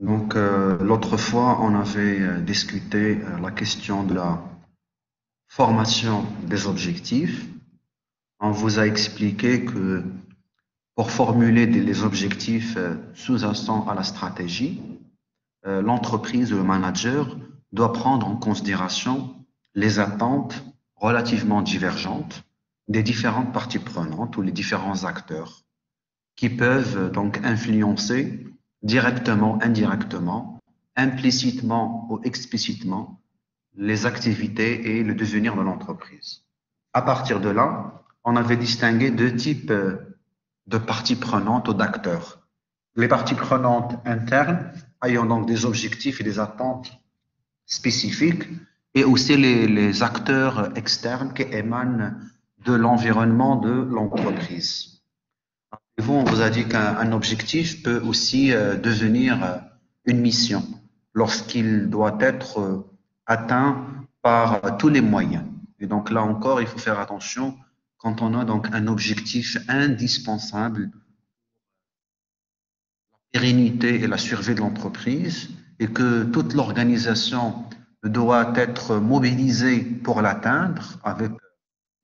L'autre fois, on avait discuté la question de la formation des objectifs. On vous a expliqué que pour formuler les objectifs sous-jacents à la stratégie, l'entreprise ou le manager doit prendre en considération les attentes relativement divergentes des différentes parties prenantes ou les différents acteurs qui peuvent donc influencer directement, indirectement, implicitement ou explicitement les activités et le devenir de l'entreprise. À partir de là, on avait distingué deux types de parties prenantes ou d'acteurs. Les parties prenantes internes, ayant donc des objectifs et des attentes spécifiques, et aussi les acteurs externes qui émanent de l'environnement de l'entreprise. Vous, on vous a dit qu'un objectif peut aussi devenir une mission lorsqu'il doit être atteint par tous les moyens. Et donc là encore, il faut faire attention quand on a donc un objectif indispensable, la pérennité et la survie de l'entreprise, et que toute l'organisation doit être mobilisée pour l'atteindre avec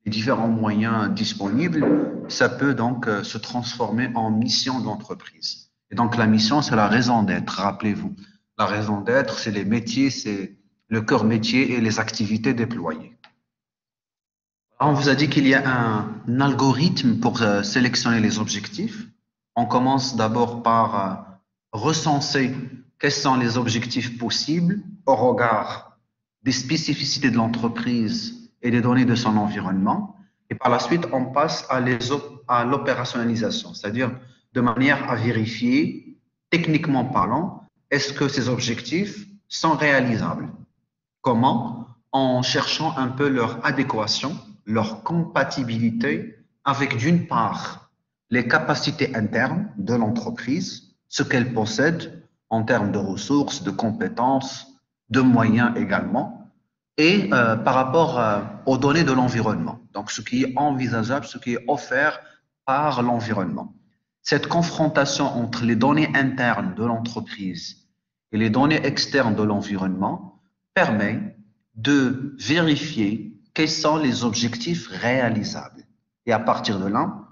les différents moyens disponibles, ça peut donc se transformer en mission de l'entreprise. Et donc la mission, c'est la raison d'être, rappelez-vous. La raison d'être, c'est les métiers, c'est le cœur métier et les activités déployées. Alors, on vous a dit qu'il y a un algorithme pour sélectionner les objectifs. On commence d'abord par recenser quels sont les objectifs possibles au regard des spécificités de l'entreprise et des données de son environnement. Et par la suite, on passe à l'opérationnalisation, c'est-à-dire de manière à vérifier, techniquement parlant, est-ce que ces objectifs sont réalisables. Comment? En cherchant un peu leur adéquation, leur compatibilité avec, d'une part, les capacités internes de l'entreprise, ce qu'elle possède en termes de ressources, de compétences, de moyens également, et par rapport aux données de l'environnement, donc ce qui est envisageable, ce qui est offert par l'environnement. Cette confrontation entre les données internes de l'entreprise et les données externes de l'environnement permet de vérifier quels sont les objectifs réalisables. Et à partir de là,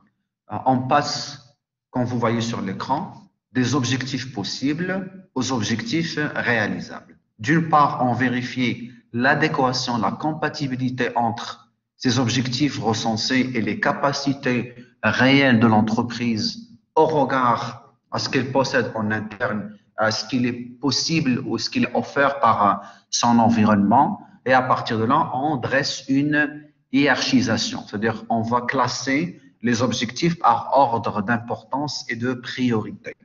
on passe, comme vous voyez sur l'écran, des objectifs possibles aux objectifs réalisables. D'une part, on vérifie l'adéquation, la compatibilité entre ces objectifs recensés et les capacités réelles de l'entreprise au regard à ce qu'elle possède en interne, à ce qu'il est possible ou ce qu'il est offert par son environnement. Et à partir de là, on dresse une hiérarchisation, c'est-à-dire on va classer les objectifs par ordre d'importance et de priorité.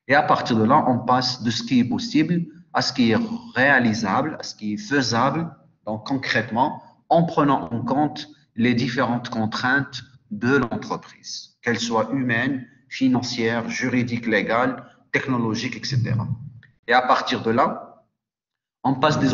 Et à partir de là, on passe de ce qui est possible à ce qui est réalisable, à ce qui est faisable, donc concrètement, en prenant en compte les différentes contraintes de l'entreprise, qu'elles soient humaines, financières, juridiques, légales, technologiques, etc. Et à partir de là, on passe des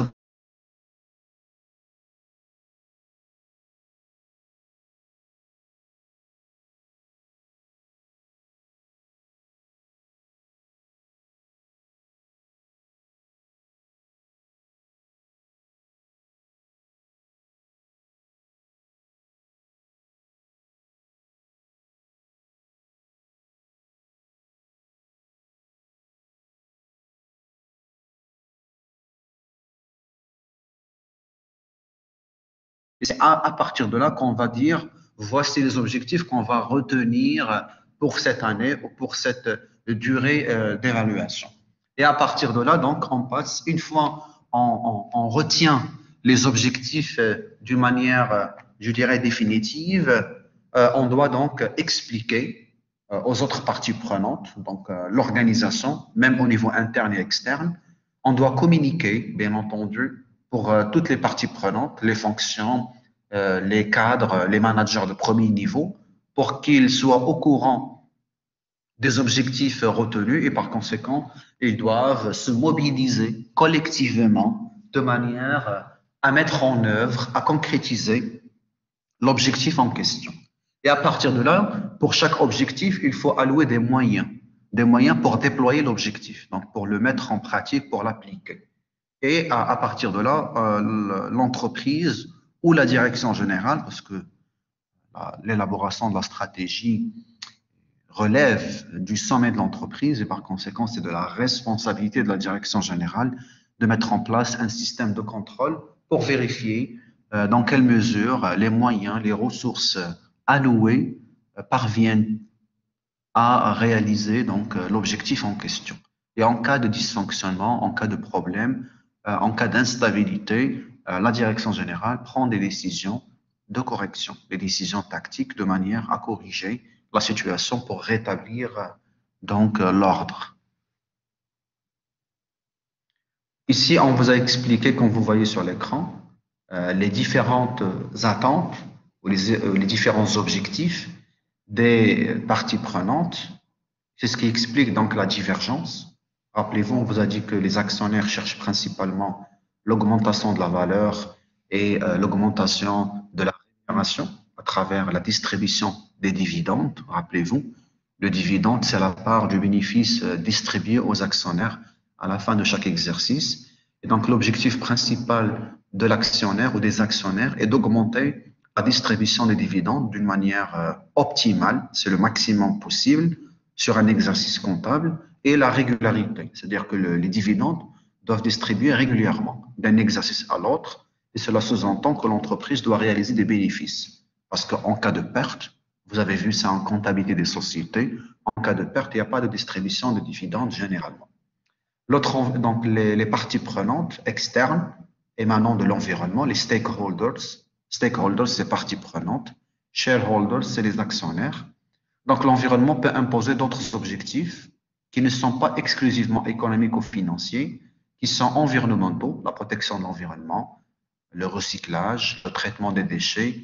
Et c'est à partir de là qu'on va dire, voici les objectifs qu'on va retenir pour cette année ou pour cette durée d'évaluation. Et à partir de là, donc, on passe, une fois on retient les objectifs d'une manière, je dirais, définitive, on doit donc expliquer aux autres parties prenantes, donc l'organisation, même au niveau interne et externe, on doit communiquer, bien entendu, pour toutes les parties prenantes, les fonctions, les cadres, les managers de premier niveau, pour qu'ils soient au courant des objectifs retenus et par conséquent, ils doivent se mobiliser collectivement de manière à mettre en œuvre, à concrétiser l'objectif en question. Et à partir de là, pour chaque objectif, il faut allouer des moyens. des moyens pour déployer l'objectif, donc pour le mettre en pratique, pour l'appliquer. Et à partir de là, l'entreprise ou la direction générale, parce que l'élaboration de la stratégie relève du sommet de l'entreprise et par conséquent, c'est de la responsabilité de la direction générale de mettre en place un système de contrôle pour vérifier dans quelle mesure les moyens, les ressources allouées parviennent à réaliser donc l'objectif en question. Et en cas de dysfonctionnement, en cas de problème, en cas d'instabilité, la direction générale prend des décisions de correction, des décisions tactiques de manière à corriger la situation pour rétablir donc l'ordre. Ici, on vous a expliqué, comme vous voyez sur l'écran, les différentes attentes ou les différents objectifs des parties prenantes. C'est ce qui explique donc la divergence. Rappelez-vous, on vous a dit que les actionnaires cherchent principalement l'augmentation de la valeur et l'augmentation de la rémunération à travers la distribution des dividendes. Rappelez-vous, le dividende, c'est la part du bénéfice distribué aux actionnaires à la fin de chaque exercice. Et donc, l'objectif principal de l'actionnaire ou des actionnaires est d'augmenter la distribution des dividendes d'une manière optimale, c'est le maximum possible sur un exercice comptable, et la régularité, c'est-à-dire que les dividendes doivent distribuer régulièrement d'un exercice à l'autre, et cela sous-entend que l'entreprise doit réaliser des bénéfices. Parce qu'en cas de perte, vous avez vu ça en comptabilité des sociétés, en cas de perte, il n'y a pas de distribution de dividendes généralement. Donc les parties prenantes externes émanant de l'environnement, les stakeholders, c'est parties prenantes, shareholders, c'est les actionnaires. Donc l'environnement peut imposer d'autres objectifs qui ne sont pas exclusivement économiques ou financiers, qui sont environnementaux, la protection de l'environnement, le recyclage, le traitement des déchets,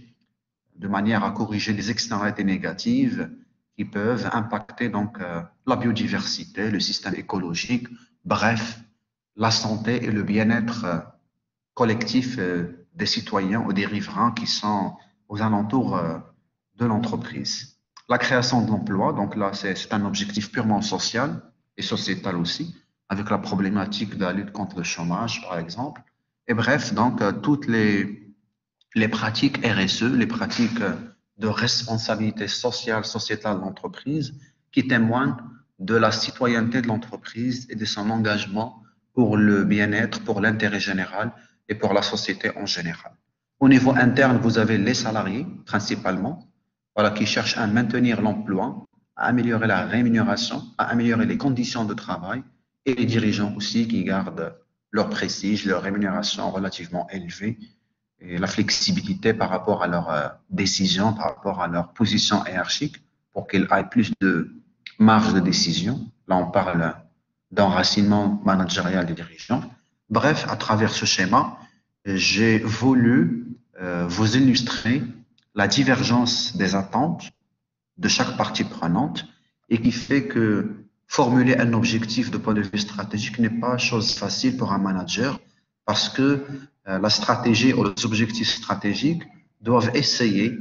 de manière à corriger les externalités négatives qui peuvent impacter donc la biodiversité, le système écologique, bref, la santé et le bien-être collectif des citoyens ou des riverains qui sont aux alentours de l'entreprise. La création de l'emploi, donc là, c'est un objectif purement social et sociétal aussi, avec la problématique de la lutte contre le chômage, par exemple. Et bref, donc, toutes les pratiques RSE, les pratiques de responsabilité sociale, sociétale de l'entreprise, qui témoignent de la citoyenneté de l'entreprise et de son engagement pour le bien-être, pour l'intérêt général et pour la société en général. Au niveau interne, vous avez les salariés, principalement, voilà, qui cherchent à maintenir l'emploi, à améliorer la rémunération, à améliorer les conditions de travail, et les dirigeants aussi qui gardent leur prestige, leur rémunération relativement élevée, et la flexibilité par rapport à leurs décisions, par rapport à leur position hiérarchique, pour qu'ils aient plus de marge de décision. Là, on parle d'enracinement managérial des dirigeants. Bref, à travers ce schéma, j'ai voulu vous illustrer la divergence des attentes de chaque partie prenante et qui fait que formuler un objectif de point de vue stratégique n'est pas chose facile pour un manager parce que la stratégie ou les objectifs stratégiques doivent essayer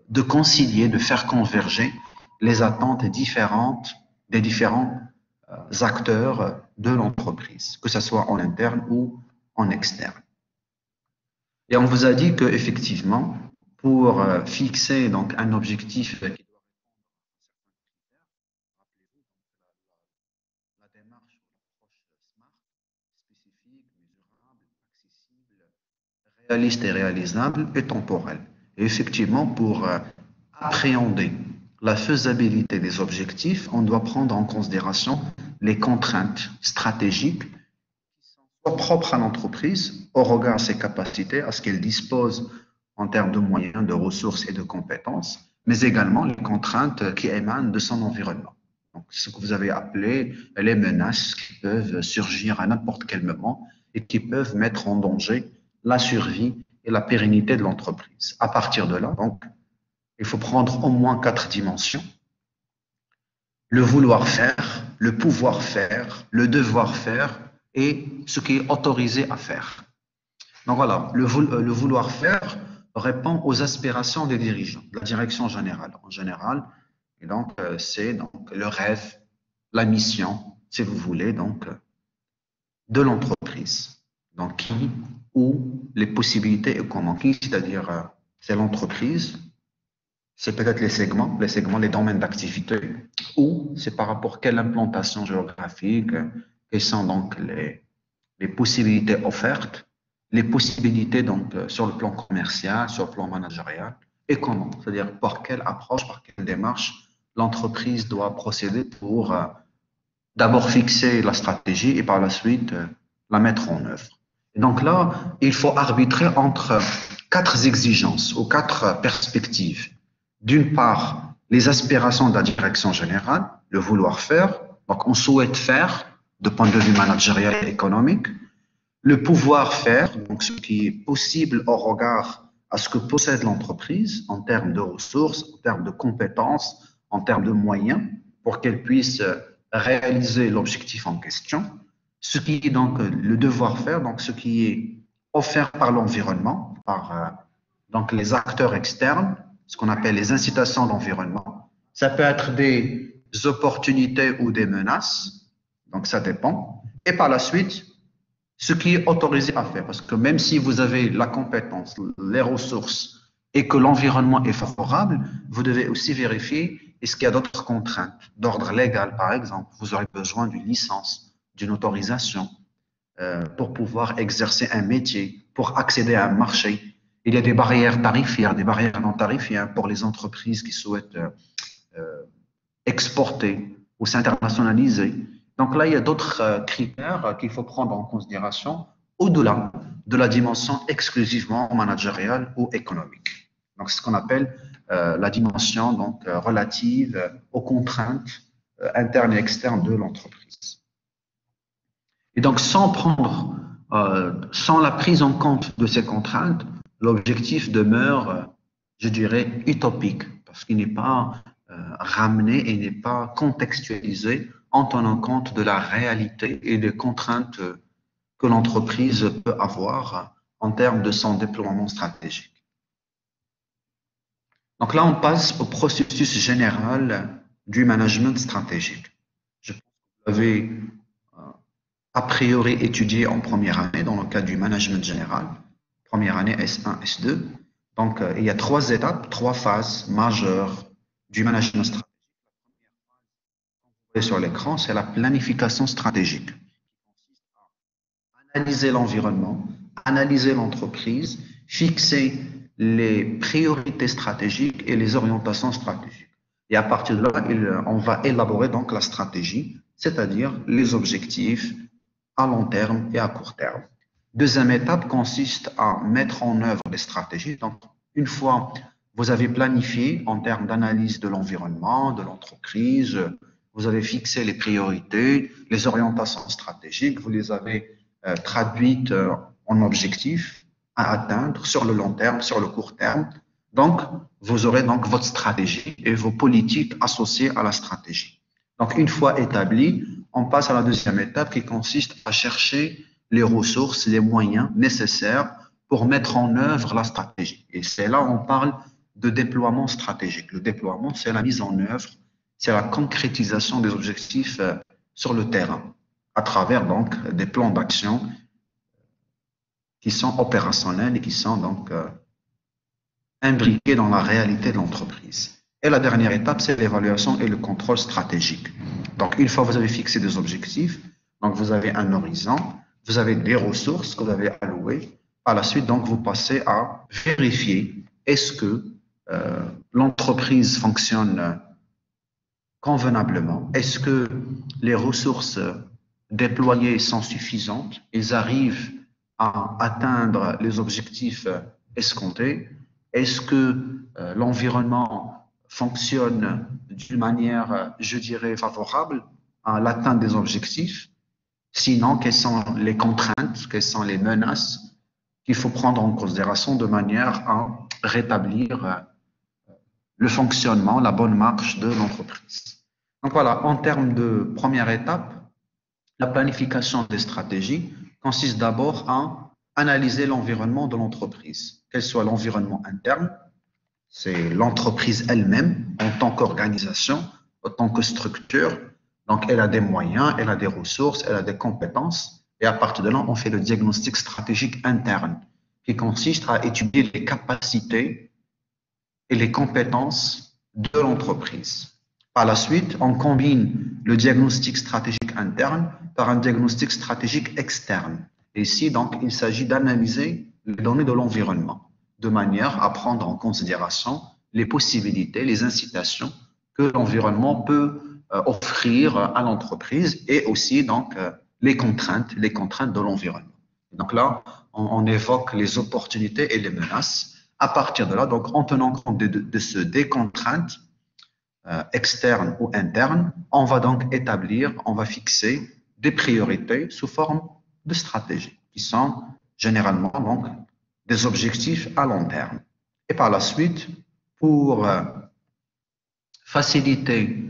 de concilier, de faire converger les attentes différentes des différents acteurs de l'entreprise, que ce soit en interne ou en externe. Et on vous a dit qu'effectivement, pour fixer donc un objectif qui doit la démarche ou l'approche SMART, spécifique, mesurable, accessible, réaliste et réalisable et temporelle. Et effectivement, pour appréhender la faisabilité des objectifs, on doit prendre en considération les contraintes stratégiques qui sont soit propres à l'entreprise au regard de ses capacités, à ce qu'elle dispose en termes de moyens, de ressources et de compétences, mais également les contraintes qui émanent de son environnement. Donc, ce que vous avez appelé les menaces qui peuvent surgir à n'importe quel moment et qui peuvent mettre en danger la survie et la pérennité de l'entreprise. À partir de là, donc, il faut prendre au moins 4 dimensions. Le vouloir faire, le pouvoir faire, le devoir faire et ce qui est autorisé à faire. Donc voilà, le vouloir faire répond aux aspirations des dirigeants, de la direction générale en général. Et donc, c'est donc le rêve la mission, si vous voulez, donc, de l'entreprise. Donc, qui, où, les possibilités et comment. Qui, c'est-à-dire, c'est l'entreprise, c'est peut-être les domaines d'activité, ou c'est par rapport à quelle implantation géographique, quelles sont donc les possibilités offertes, les possibilités donc sur le plan commercial, sur le plan managérial, et comment, c'est-à-dire par quelle approche, par quelle démarche l'entreprise doit procéder pour d'abord fixer la stratégie et par la suite la mettre en œuvre. Et donc là, il faut arbitrer entre quatre exigences ou quatre perspectives. D'une part, les aspirations de la direction générale, le vouloir faire, donc on souhaite faire de point de vue managérial et économique, le pouvoir faire, donc ce qui est possible au regard à ce que possède l'entreprise en termes de ressources, en termes de compétences, en termes de moyens, pour qu'elle puisse réaliser l'objectif en question, ce qui est donc le devoir faire, donc ce qui est offert par l'environnement, par donc les acteurs externes, ce qu'on appelle les incitations d'environnement. Ça peut être des opportunités ou des menaces, donc ça dépend. Et par la suite, ce qui est autorisé à faire, parce que même si vous avez la compétence, les ressources et que l'environnement est favorable, vous devez aussi vérifier est-ce qu'il y a d'autres contraintes d'ordre légal, par exemple. Vous aurez besoin d'une licence, d'une autorisation pour pouvoir exercer un métier, pour accéder à un marché. Il y a des barrières tarifaires, des barrières non tarifaires pour les entreprises qui souhaitent exporter ou s'internationaliser. Donc là, il y a d'autres critères qu'il faut prendre en considération au-delà de la dimension exclusivement managériale ou économique. Donc, c'est ce qu'on appelle la dimension donc, relative aux contraintes internes et externes de l'entreprise. Et donc, sans la prise en compte de ces contraintes, l'objectif demeure, je dirais, utopique, parce qu'il n'est pas ramené et n'est pas contextualisé en tenant compte de la réalité et des contraintes que l'entreprise peut avoir en termes de son déploiement stratégique. Donc là, on passe au processus général du management stratégique. Je pense que vous l'avez a priori étudié en première année dans le cadre du management général, première année S1, S2. Donc, il y a trois étapes, trois phases majeures du management stratégique. Sur l'écran, c'est la planification stratégique. Analyser l'environnement, analyser l'entreprise, fixer les priorités stratégiques et les orientations stratégiques. Et à partir de là, on va élaborer donc la stratégie, c'est-à-dire les objectifs à long terme et à court terme. Deuxième étape consiste à mettre en œuvre les stratégies. Donc, une fois vous avez planifié en termes d'analyse de l'environnement, de l'entreprise, vous avez fixé les priorités, les orientations stratégiques, vous les avez traduites en objectifs à atteindre sur le long terme, sur le court terme. Donc, vous aurez donc votre stratégie et vos politiques associées à la stratégie. Donc, une fois établi, on passe à la deuxième étape qui consiste à chercher les ressources, les moyens nécessaires pour mettre en œuvre la stratégie. Et c'est là où on parle de déploiement stratégique. Le déploiement, c'est la mise en œuvre, c'est la concrétisation des objectifs sur le terrain, à travers donc des plans d'action qui sont opérationnels et qui sont donc imbriqués dans la réalité de l'entreprise. Et la dernière étape, c'est l'évaluation et le contrôle stratégique. Donc, une fois que vous avez fixé des objectifs, donc vous avez un horizon, vous avez des ressources que vous avez allouées. Par la suite, donc, vous passez à vérifier est-ce que l'entreprise fonctionne convenablement, est-ce que les ressources déployées sont suffisantes, elles arrivent à atteindre les objectifs escomptés, est-ce que l'environnement fonctionne d'une manière, je dirais, favorable à l'atteinte des objectifs. Sinon, quelles sont les contraintes, quelles sont les menaces qu'il faut prendre en considération de manière à rétablir le fonctionnement, la bonne marche de l'entreprise. Donc voilà, en termes de première étape, la planification des stratégies consiste d'abord à analyser l'environnement de l'entreprise, quel soit l'environnement interne, c'est l'entreprise elle-même en tant qu'organisation, en tant que structure. Donc, elle a des moyens, elle a des ressources, elle a des compétences. Et à partir de là, on fait le diagnostic stratégique interne qui consiste à étudier les capacités et les compétences de l'entreprise. Par la suite, on combine le diagnostic stratégique interne par un diagnostic stratégique externe. Et ici, donc, il s'agit d'analyser les données de l'environnement de manière à prendre en considération les possibilités, les incitations que l'environnement peut offrir à l'entreprise et aussi donc les contraintes de l'environnement. Donc là, on évoque les opportunités et les menaces. À partir de là, donc en tenant compte des contraintes externes ou internes, on va donc on va fixer des priorités sous forme de stratégies qui sont généralement donc des objectifs à long terme. Et par la suite, pour faciliter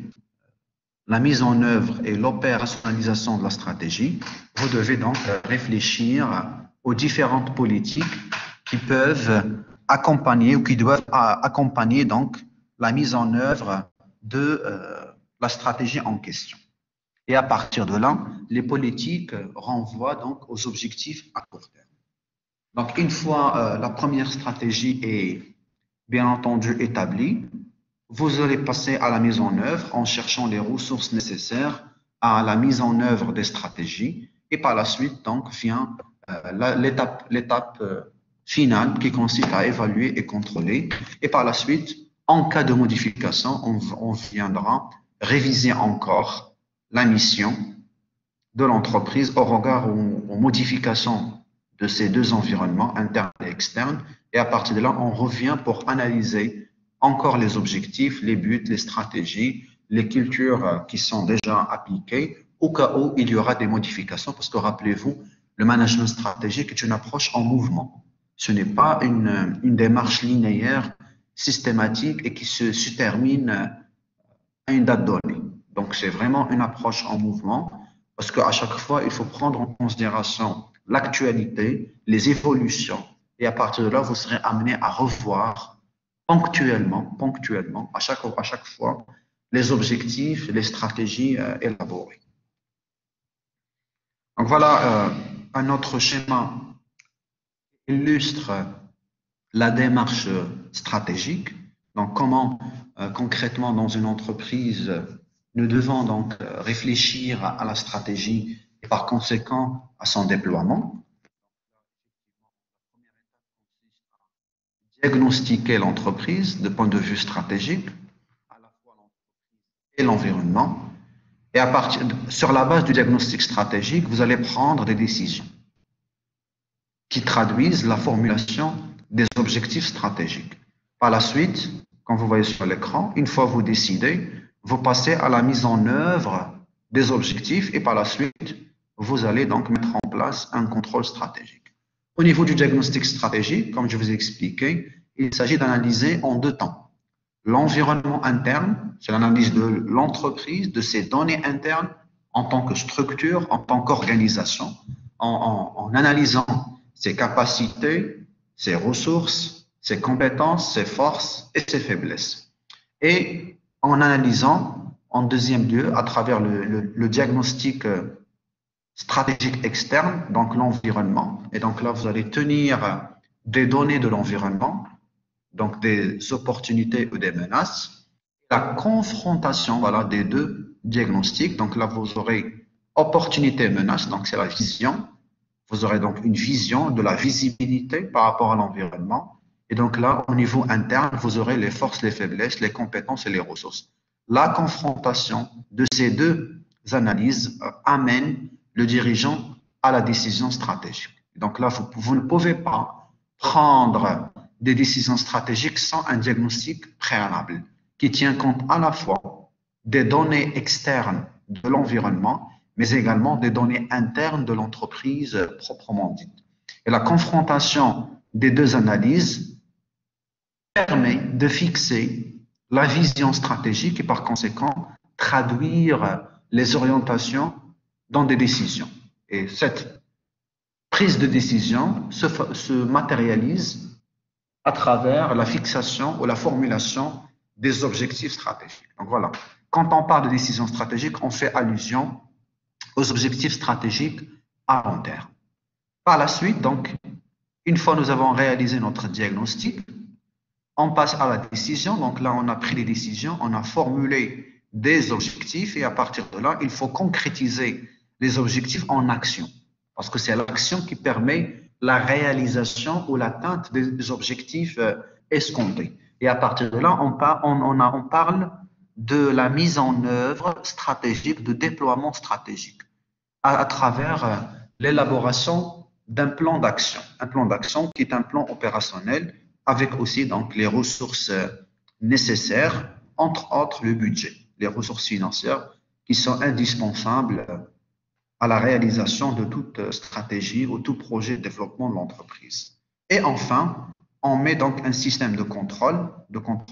la mise en œuvre et l'opérationnalisation de la stratégie, vous devez donc réfléchir aux différentes politiques qui peuvent accompagner ou qui doivent accompagner donc la mise en œuvre de la stratégie en question. Et à partir de là, les politiques renvoient donc aux objectifs à court terme. Donc, une fois la première stratégie est bien entendu établie, vous allez passer à la mise en œuvre en cherchant les ressources nécessaires à la mise en œuvre des stratégies. Et par la suite, donc, vient l'étape finale qui consiste à évaluer et contrôler. Et par la suite, en cas de modification, on viendra réviser encore la mission de l'entreprise au regard aux modifications de ces deux environnements, internes et externes. Et à partir de là, on revient pour analyser encore les objectifs, les buts, les stratégies, les cultures qui sont déjà appliquées, au cas où il y aura des modifications, parce que rappelez-vous, le management stratégique est une approche en mouvement. Ce n'est pas une démarche linéaire, systématique et qui se termine à une date donnée. Donc, c'est vraiment une approche en mouvement, parce qu'à chaque fois, il faut prendre en considération l'actualité, les évolutions, et à partir de là, vous serez amené à revoir ponctuellement, à chaque fois, les objectifs, les stratégies élaborées. Donc voilà, un autre schéma illustre la démarche stratégique. Donc comment concrètement dans une entreprise, nous devons donc réfléchir à la stratégie et par conséquent à son déploiement. Diagnostiquer l'entreprise de point de vue stratégique, à la fois l'entreprise et l'environnement. Et sur la base du diagnostic stratégique, vous allez prendre des décisions qui traduisent la formulation des objectifs stratégiques. Par la suite, comme vous voyez sur l'écran, une fois vous décidez, vous passez à la mise en œuvre des objectifs et par la suite, vous allez donc mettre en place un contrôle stratégique. Au niveau du diagnostic stratégique, comme je vous ai expliqué, il s'agit d'analyser en deux temps. L'environnement interne, c'est l'analyse de l'entreprise, de ses données internes en tant que structure, en tant qu'organisation, en analysant ses capacités, ses ressources, ses compétences, ses forces et ses faiblesses. Et en analysant, en deuxième lieu, à travers le diagnostic stratégique externe, donc l'environnement. Et donc là, vous allez tenir des données de l'environnement, donc des opportunités ou des menaces. La confrontation, voilà, des deux diagnostics. Donc là, vous aurez opportunité et menace, donc c'est la vision. Vous aurez donc une vision de la visibilité par rapport à l'environnement. Et donc là, au niveau interne, vous aurez les forces, les faiblesses, les compétences et les ressources. La confrontation de ces deux analyses amène le dirigeant à la décision stratégique. Donc là, vous ne pouvez pas prendre des décisions stratégiques sans un diagnostic préalable qui tient compte à la fois des données externes de l'environnement, mais également des données internes de l'entreprise proprement dite. Et la confrontation des deux analyses permet de fixer la vision stratégique et par conséquent traduire les orientations dans des décisions. Et cette prise de décision se matérialise à travers la fixation ou la formulation des objectifs stratégiques. Donc voilà, Quand on parle de décision stratégique, on fait allusion aux objectifs stratégiques à long terme. Par la suite, donc, une fois nous avons réalisé notre diagnostic, on passe à la décision. Donc là, on a pris les décisions, on a formulé des objectifs et à partir de là, il faut concrétiser les objectifs en action. Parce que c'est l'action qui permet la réalisation ou l'atteinte des objectifs escomptés. Et à partir de là, on parle de la mise en œuvre stratégique, de déploiement stratégique, à travers l'élaboration d'un plan d'action. Un plan d'action qui est un plan opérationnel avec aussi donc les ressources nécessaires, entre autres le budget, les ressources financières qui sont indispensables à la réalisation de toute stratégie ou tout projet de développement de l'entreprise. Et enfin, on met donc un système de contrôle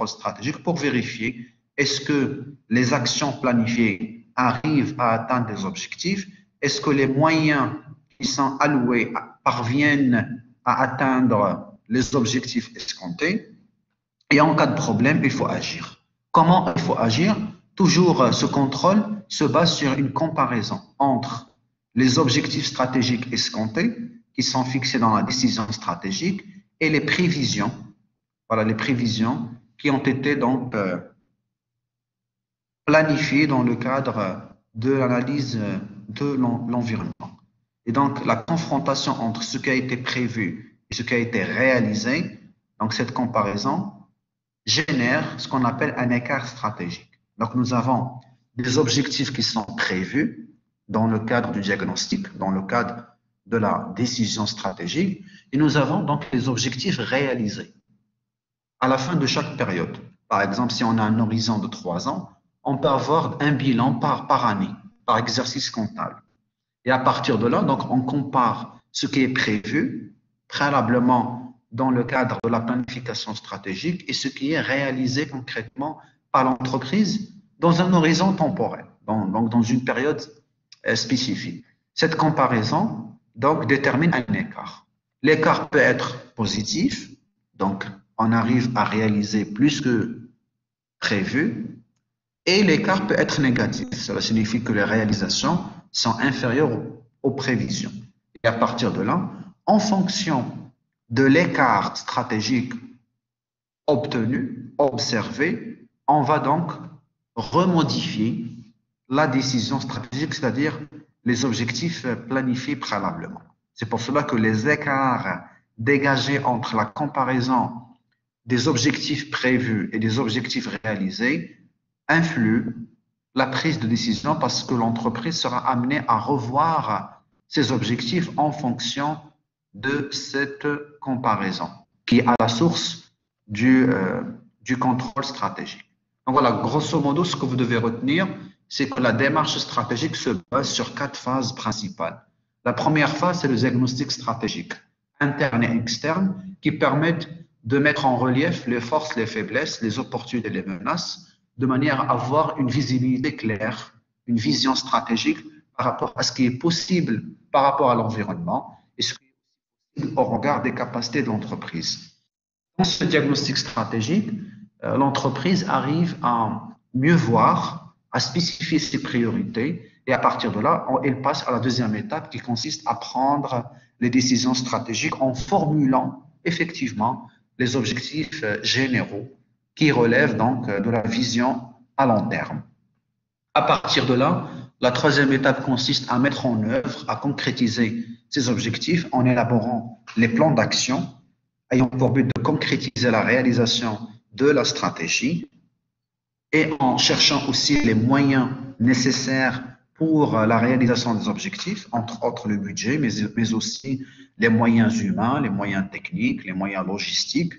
stratégique pour vérifier est-ce que les actions planifiées arrivent à atteindre des objectifs, est-ce que les moyens qui sont alloués parviennent à atteindre les objectifs escomptés, et en cas de problème, il faut agir. Comment il faut agir? Toujours ce contrôle se base sur une comparaison entre les objectifs stratégiques escomptés qui sont fixés dans la décision stratégique et les prévisions. Voilà, les prévisions qui ont été donc planifiées dans le cadre de l'analyse de l'environnement. Et donc, la confrontation entre ce qui a été prévu et ce qui a été réalisé, donc cette comparaison, génère ce qu'on appelle un écart stratégique. Donc, nous avons des objectifs qui sont prévus dans le cadre du diagnostic, dans le cadre de la décision stratégique, et nous avons donc les objectifs réalisés à la fin de chaque période. Par exemple, si on a un horizon de 3 ans, on peut avoir un bilan par année, par exercice comptable. Et à partir de là, donc, on compare ce qui est prévu préalablement dans le cadre de la planification stratégique et ce qui est réalisé concrètement par l'entreprise dans un horizon temporel, donc dans une période spécifique. Cette comparaison donc détermine un écart. L'écart peut être positif, donc on arrive à réaliser plus que prévu, et l'écart peut être négatif. Cela signifie que les réalisations sont inférieures aux prévisions. Et à partir de là, en fonction de l'écart stratégique obtenu, observé, on va donc remodifier la décision stratégique, c'est-à-dire les objectifs planifiés préalablement. C'est pour cela que les écarts dégagés entre la comparaison des objectifs prévus et des objectifs réalisés influent la prise de décision parce que l'entreprise sera amenée à revoir ses objectifs en fonction de cette comparaison qui est à la source du contrôle stratégique. Donc voilà, grosso modo, ce que vous devez retenir, c'est que la démarche stratégique se base sur 4 phases principales. La première phase, c'est le diagnostic stratégique, interne et externe, qui permettent de mettre en relief les forces, les faiblesses, les opportunités et les menaces, de manière à avoir une visibilité claire, une vision stratégique par rapport à ce qui est possible par rapport à l'environnement et ce qui est possible au regard des capacités de l'entreprise. Dans ce diagnostic stratégique, l'entreprise arrive à mieux voir, à spécifier ses priorités et à partir de là, elle passe à la deuxième étape qui consiste à prendre les décisions stratégiques en formulant effectivement les objectifs généraux qui relèvent donc de la vision à long terme. À partir de là, la troisième étape consiste à mettre en œuvre, à concrétiser ces objectifs en élaborant les plans d'action ayant pour but de concrétiser la réalisation de la stratégie et en cherchant aussi les moyens nécessaires pour la réalisation des objectifs, entre autres le budget, mais aussi les moyens humains, les moyens techniques, les moyens logistiques.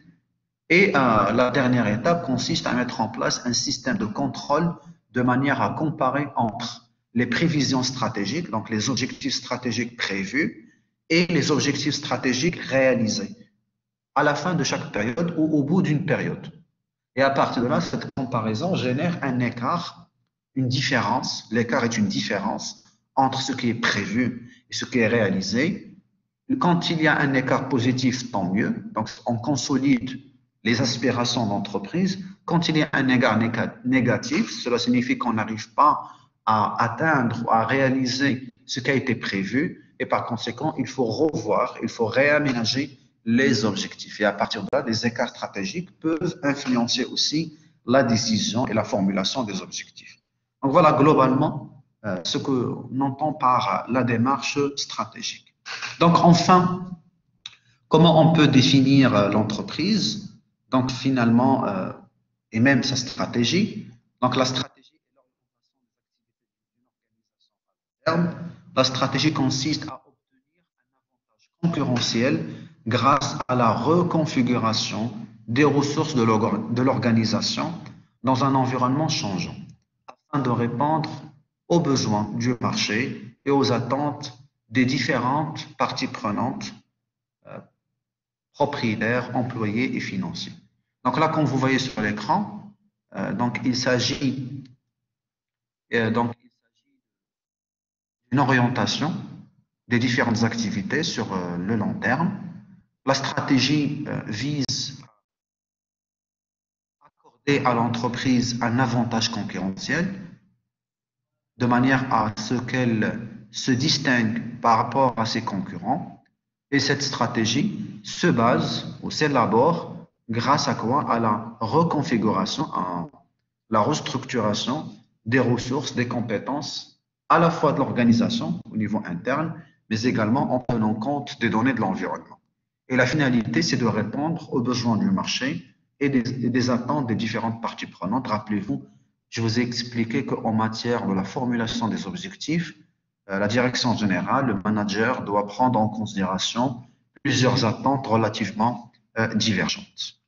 Et la dernière étape consiste à mettre en place un système de contrôle de manière à comparer entre les prévisions stratégiques, donc les objectifs stratégiques prévus, et les objectifs stratégiques réalisés à la fin de chaque période ou au bout d'une période. Et à partir de là, cette comparaison génère un écart, une différence. L'écart est une différence entre ce qui est prévu et ce qui est réalisé. Quand il y a un écart positif, tant mieux. Donc, on consolide les aspirations d'entreprise. Quand il y a un égard négatif, cela signifie qu'on n'arrive pas à atteindre ou à réaliser ce qui a été prévu et par conséquent, il faut revoir, il faut réaménager les objectifs. Et à partir de là, les écarts stratégiques peuvent influencer aussi la décision et la formulation des objectifs. Donc voilà globalement ce que l'on entend par la démarche stratégique. Donc enfin, comment on peut définir l'entreprise? Donc finalement, et même sa stratégie. Donc la stratégie est l'orientation des activités d'une organisation à long terme. La stratégie consiste à obtenir un avantage concurrentiel grâce à la reconfiguration des ressources de l'organisation dans un environnement changeant, afin de répondre aux besoins du marché et aux attentes des différentes parties prenantes, propriétaires, employés et financiers. Donc là, comme vous voyez sur l'écran, il s'agit d'une orientation des différentes activités sur le long terme. La stratégie vise à accorder à l'entreprise un avantage concurrentiel de manière à ce qu'elle se distingue par rapport à ses concurrents. Et cette stratégie se base ou s'élabore grâce à quoi? À la reconfiguration, à la restructuration des ressources, des compétences, à la fois de l'organisation au niveau interne, mais également en tenant compte des données de l'environnement. Et la finalité, c'est de répondre aux besoins du marché et des attentes des différentes parties prenantes. Rappelez-vous, je vous ai expliqué qu'en matière de la formulation des objectifs, la direction générale, le manager doit prendre en considération plusieurs attentes relativement divergentes.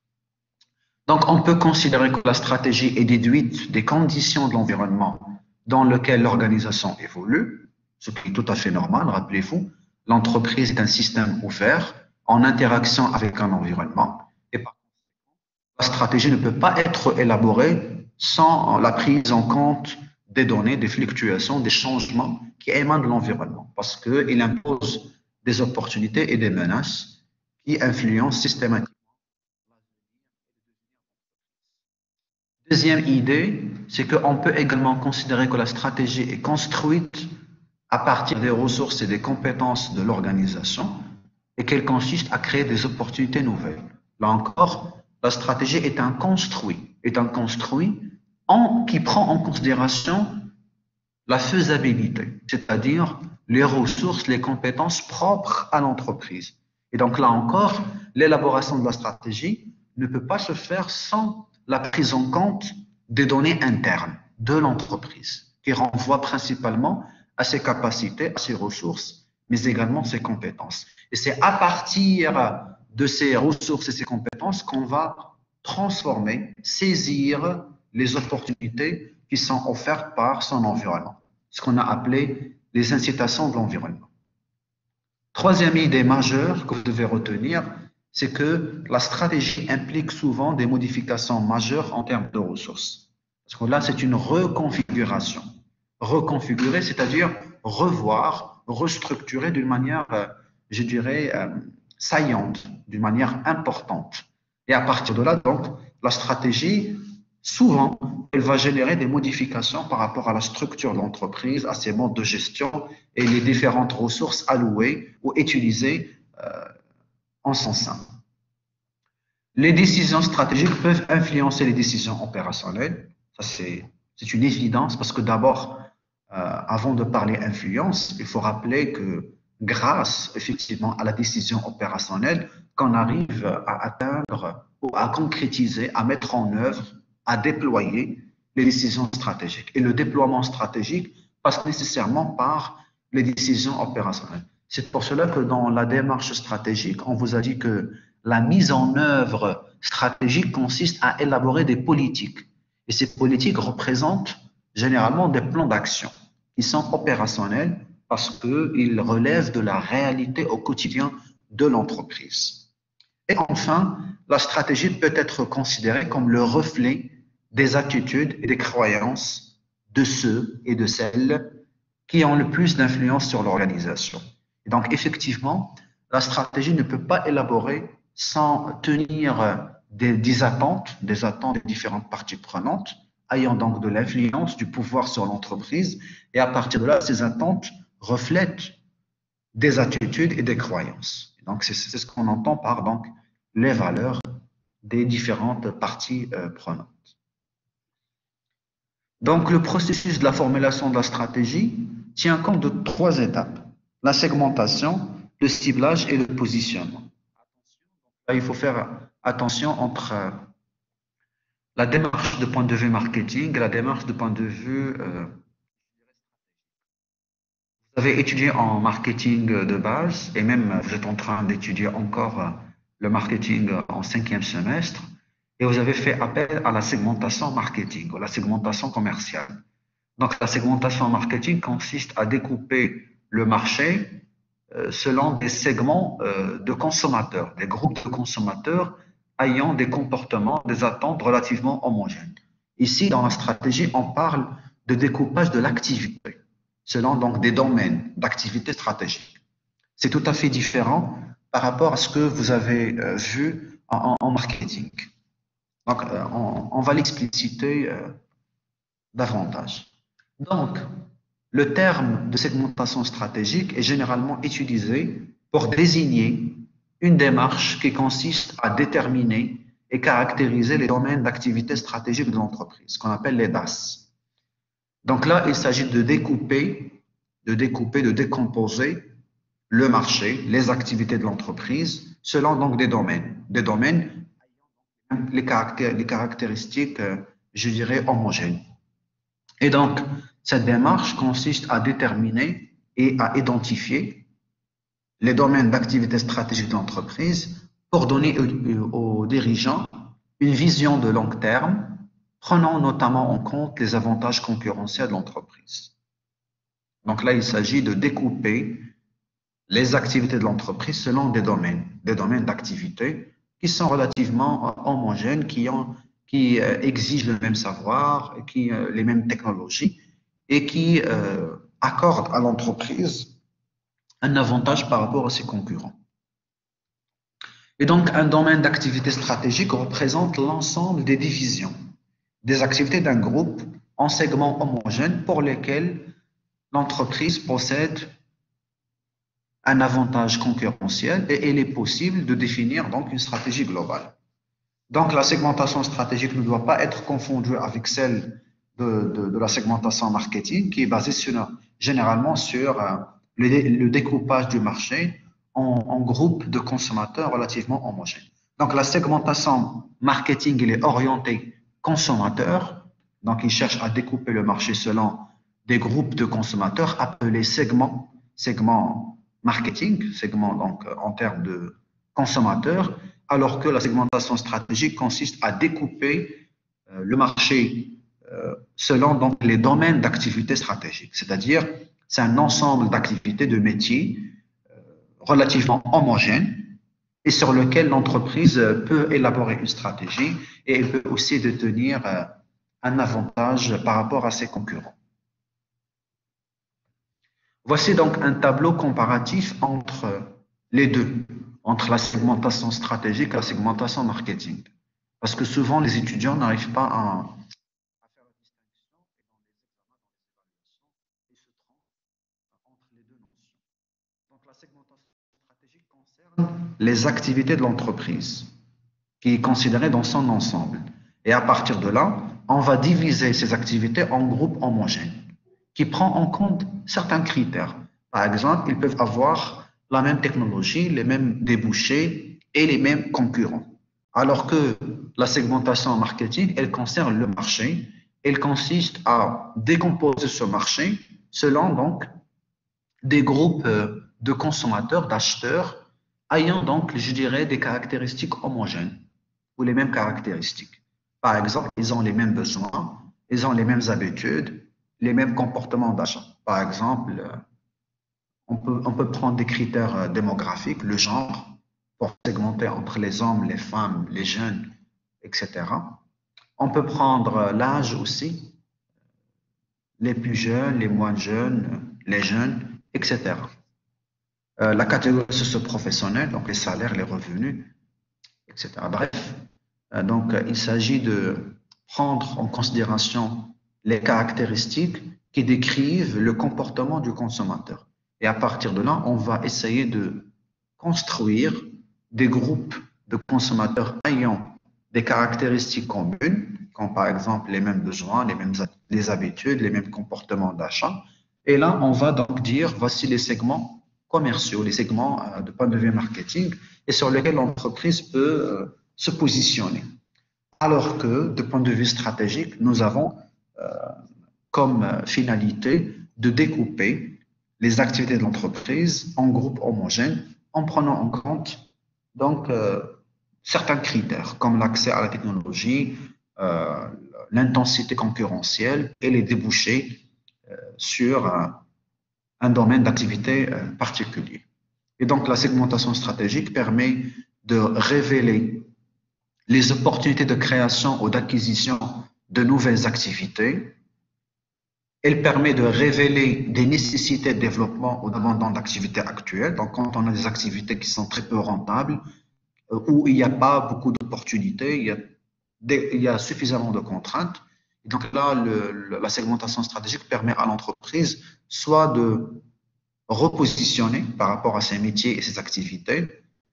Donc, on peut considérer que la stratégie est déduite des conditions de l'environnement dans lequel l'organisation évolue, ce qui est tout à fait normal. Rappelez-vous, l'entreprise est un système ouvert en interaction avec un environnement. Et par conséquent, la stratégie ne peut pas être élaborée sans la prise en compte des données, des fluctuations, des changements qui émanent de l'environnement, parce qu'il impose des opportunités et des menaces qui influencent systématiquement. Deuxième idée, c'est qu'on peut également considérer que la stratégie est construite à partir des ressources et des compétences de l'organisation et qu'elle consiste à créer des opportunités nouvelles. Là encore, la stratégie est un construit qui prend en considération la faisabilité, c'est-à-dire les ressources, les compétences propres à l'entreprise. Et donc là encore, l'élaboration de la stratégie ne peut pas se faire sans la prise en compte des données internes de l'entreprise, qui renvoient principalement à ses capacités, à ses ressources, mais également ses compétences. Et c'est à partir de ces ressources et ces compétences qu'on va transformer, saisir les opportunités qui sont offertes par son environnement, ce qu'on a appelé les incitations de l'environnement. Troisième idée majeure que vous devez retenir, c'est que la stratégie implique souvent des modifications majeures en termes de ressources. Parce que là, c'est une reconfiguration. Reconfigurer, c'est-à-dire revoir, restructurer d'une manière, je dirais, saillante, d'une manière importante. Et à partir de là, donc, la stratégie, souvent, elle va générer des modifications par rapport à la structure de l'entreprise, à ses modes de gestion et les différentes ressources allouées ou utilisées en son sein. Les décisions stratégiques peuvent influencer les décisions opérationnelles. Ça, c'est une évidence parce que d'abord, avant de parler influence, il faut rappeler que grâce effectivement à la décision opérationnelle, qu'on arrive à atteindre ou à concrétiser, à mettre en œuvre, à déployer les décisions stratégiques. Et le déploiement stratégique passe nécessairement par les décisions opérationnelles. C'est pour cela que dans la démarche stratégique, on vous a dit que la mise en œuvre stratégique consiste à élaborer des politiques. Et ces politiques représentent généralement des plans d'action qui sont opérationnels parce qu'ils relèvent de la réalité au quotidien de l'entreprise. Et enfin, la stratégie peut être considérée comme le reflet des attitudes et des croyances de ceux et de celles qui ont le plus d'influence sur l'organisation. Donc, effectivement, la stratégie ne peut pas élaborer sans tenir des attentes des différentes parties prenantes, ayant donc de l'influence, du pouvoir sur l'entreprise, et à partir de là, ces attentes reflètent des attitudes et des croyances. Et donc, c'est ce qu'on entend par donc, les valeurs des différentes parties prenantes. Donc, le processus de la formulation de la stratégie tient compte de 3 étapes: la segmentation, le ciblage et le positionnement. Là, il faut faire attention entre la démarche de point de vue marketing et la démarche de point de vue. Vous avez étudié en marketing de base et même vous êtes en train d'étudier encore le marketing en 5e semestre et vous avez fait appel à la segmentation marketing ou la segmentation commerciale. Donc, la segmentation marketing consiste à découper le marché selon des segments de consommateurs, des groupes de consommateurs ayant des comportements, des attentes relativement homogènes. Ici, dans la stratégie, on parle de découpage de l'activité selon donc des domaines d'activité stratégique. C'est tout à fait différent par rapport à ce que vous avez vu en marketing. Donc, on va l'expliciter davantage. Donc, le terme de segmentation stratégique est généralement utilisé pour désigner une démarche qui consiste à déterminer et caractériser les domaines d'activité stratégique de l'entreprise, ce qu'on appelle les DAS. Donc là, il s'agit de découper, de décomposer le marché, les activités de l'entreprise, selon donc des domaines les caractéristiques, je dirais, homogènes. Et donc, cette démarche consiste à déterminer et à identifier les domaines d'activité stratégique de l'entreprise pour donner aux dirigeants une vision de long terme, prenant notamment en compte les avantages concurrentiels de l'entreprise. Donc là, il s'agit de découper les activités de l'entreprise selon des domaines d'activité qui sont relativement homogènes, qui exigent le même savoir, les mêmes technologies et qui accordent à l'entreprise un avantage par rapport à ses concurrents. Et donc, un domaine d'activité stratégique représente l'ensemble des divisions, des activités d'un groupe en segments homogènes pour lesquels l'entreprise possède un avantage concurrentiel et il est possible de définir donc une stratégie globale. Donc, la segmentation stratégique ne doit pas être confondue avec celle de la segmentation marketing qui est basée généralement sur le découpage du marché en groupes de consommateurs relativement homogènes. Donc, la segmentation marketing, elle est orientée consommateur. Donc, il cherche à découper le marché selon des groupes de consommateurs appelés segments marketing, segments donc en termes de consommateurs, alors que la segmentation stratégique consiste à découper le marché selon donc les domaines d'activité stratégique, c'est-à-dire c'est un ensemble d'activités, de métiers relativement homogènes et sur lequel l'entreprise peut élaborer une stratégie et elle peut aussi détenir un avantage par rapport à ses concurrents. Voici donc un tableau comparatif entre les deux, entre la segmentation stratégique et la segmentation marketing. Parce que souvent, les étudiants n'arrivent pas à faire la distinction et dans les examens, dans les évaluations, ils se trompent entre les deux notions. Donc, la segmentation stratégique concerne les activités de l'entreprise, qui est considérée dans son ensemble. Et à partir de là, on va diviser ces activités en groupes homogènes, qui prend en compte certains critères. Par exemple, ils peuvent avoir la même technologie, les mêmes débouchés et les mêmes concurrents. Alors que la segmentation marketing, elle concerne le marché, elle consiste à décomposer ce marché selon donc des groupes de consommateurs, d'acheteurs, ayant donc, je dirais, des caractéristiques homogènes ou les mêmes caractéristiques. Par exemple, ils ont les mêmes besoins, ils ont les mêmes habitudes, les mêmes comportements d'achat. Par exemple, on peut prendre des critères démographiques, le genre, pour segmenter entre les hommes, les femmes, les jeunes, etc. On peut prendre l'âge aussi, les plus jeunes, les moins jeunes, les jeunes, etc. La catégorie socio-professionnelle, donc les salaires, les revenus, etc. Bref, Il s'agit de prendre en considération les caractéristiques qui décrivent le comportement du consommateur. Et à partir de là, on va essayer de construire des groupes de consommateurs ayant des caractéristiques communes, comme par exemple les mêmes besoins, les habitudes, les mêmes comportements d'achat. Et là, on va donc dire, voici les segments commerciaux, les segments de point de vue marketing, et sur lesquels l'entreprise peut se positionner. Alors que, de point de vue stratégique, nous avons comme finalité de découper les activités de l'entreprise en groupes homogènes en prenant en compte certains critères comme l'accès à la technologie, l'intensité concurrentielle et les débouchés sur un domaine d'activité particulier. Et donc la segmentation stratégique permet de révéler les opportunités de création ou d'acquisition de nouvelles activités. Elle permet de révéler des nécessités de développement ou d'abandon d'activités actuelles. Donc, quand on a des activités qui sont très peu rentables, où il n'y a pas beaucoup d'opportunités, il y a suffisamment de contraintes. Et donc là, la segmentation stratégique permet à l'entreprise soit de repositionner par rapport à ses métiers et ses activités,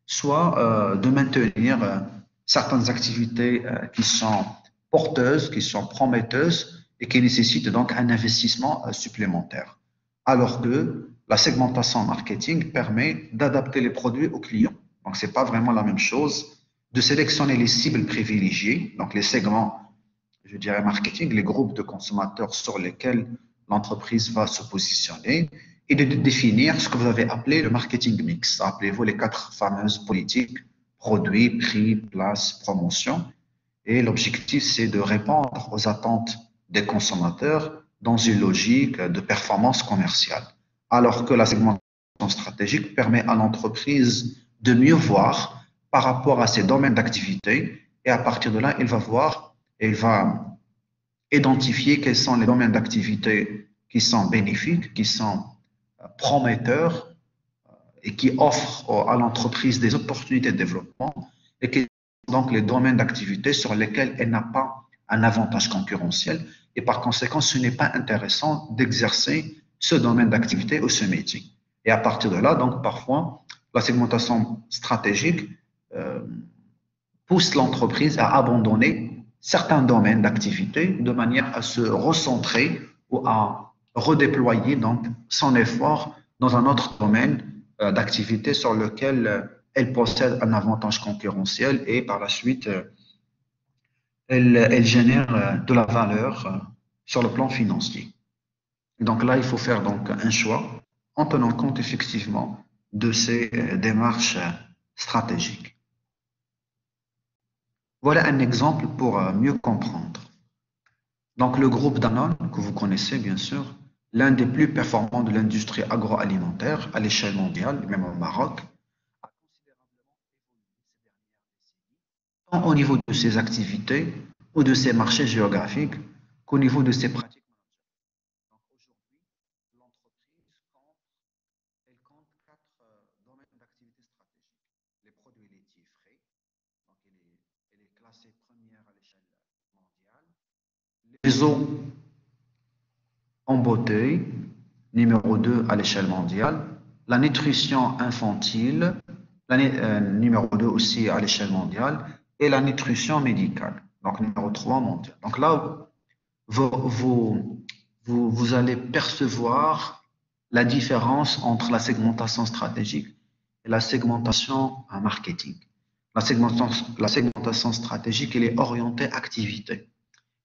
soit de maintenir certaines activités qui sont porteuses, qui sont prometteuses et qui nécessitent donc un investissement supplémentaire. Alors que la segmentation marketing permet d'adapter les produits aux clients. Donc, ce n'est pas vraiment la même chose de sélectionner les cibles privilégiées, donc les segments, je dirais marketing, les groupes de consommateurs sur lesquels l'entreprise va se positionner et de définir ce que vous avez appelé le marketing mix. Rappelez-vous les 4 fameuses politiques, produits, prix, place, promotion. Et l'objectif, c'est de répondre aux attentes des consommateurs dans une logique de performance commerciale. Alors que la segmentation stratégique permet à l'entreprise de mieux voir par rapport à ses domaines d'activité et à partir de là, elle va identifier quels sont les domaines d'activité qui sont bénéfiques, qui sont prometteurs et qui offrent à l'entreprise des opportunités de développement et qui sont donc les domaines d'activité sur lesquels elle n'a pas un avantage concurrentiel et par conséquent, ce n'est pas intéressant d'exercer ce domaine d'activité ou ce métier. Et à partir de là, donc parfois, la segmentation stratégique pousse l'entreprise à abandonner certains domaines d'activité de manière à se recentrer ou à redéployer donc son effort dans un autre domaine d'activité sur lequel elle possède un avantage concurrentiel et par la suite elle génère de la valeur sur le plan financier. Donc là, il faut faire donc un choix en tenant compte effectivement de ces démarches stratégiques. Voilà un exemple pour mieux comprendre. Donc le groupe Danone, que vous connaissez bien sûr, l'un des plus performants de l'industrie agroalimentaire à l'échelle mondiale, même au Maroc, a considérablement évolué ces dernières décennies, tant au niveau de ses activités ou de ses marchés géographiques qu'au niveau de ses pratiques managériales. Donc aujourd'hui, l'entreprise compte 4 domaines d'activité stratégique. Les produits laitiers frais, donc elle est classée première à l'échelle mondiale. Les eaux en bouteille, numéro 2 à l'échelle mondiale. La nutrition infantile, numéro 2 aussi à l'échelle mondiale. Et la nutrition médicale, donc numéro 3 mondial. Donc là, vous allez percevoir la différence entre la segmentation stratégique et la segmentation marketing. La segmentation stratégique, elle est orientée activité.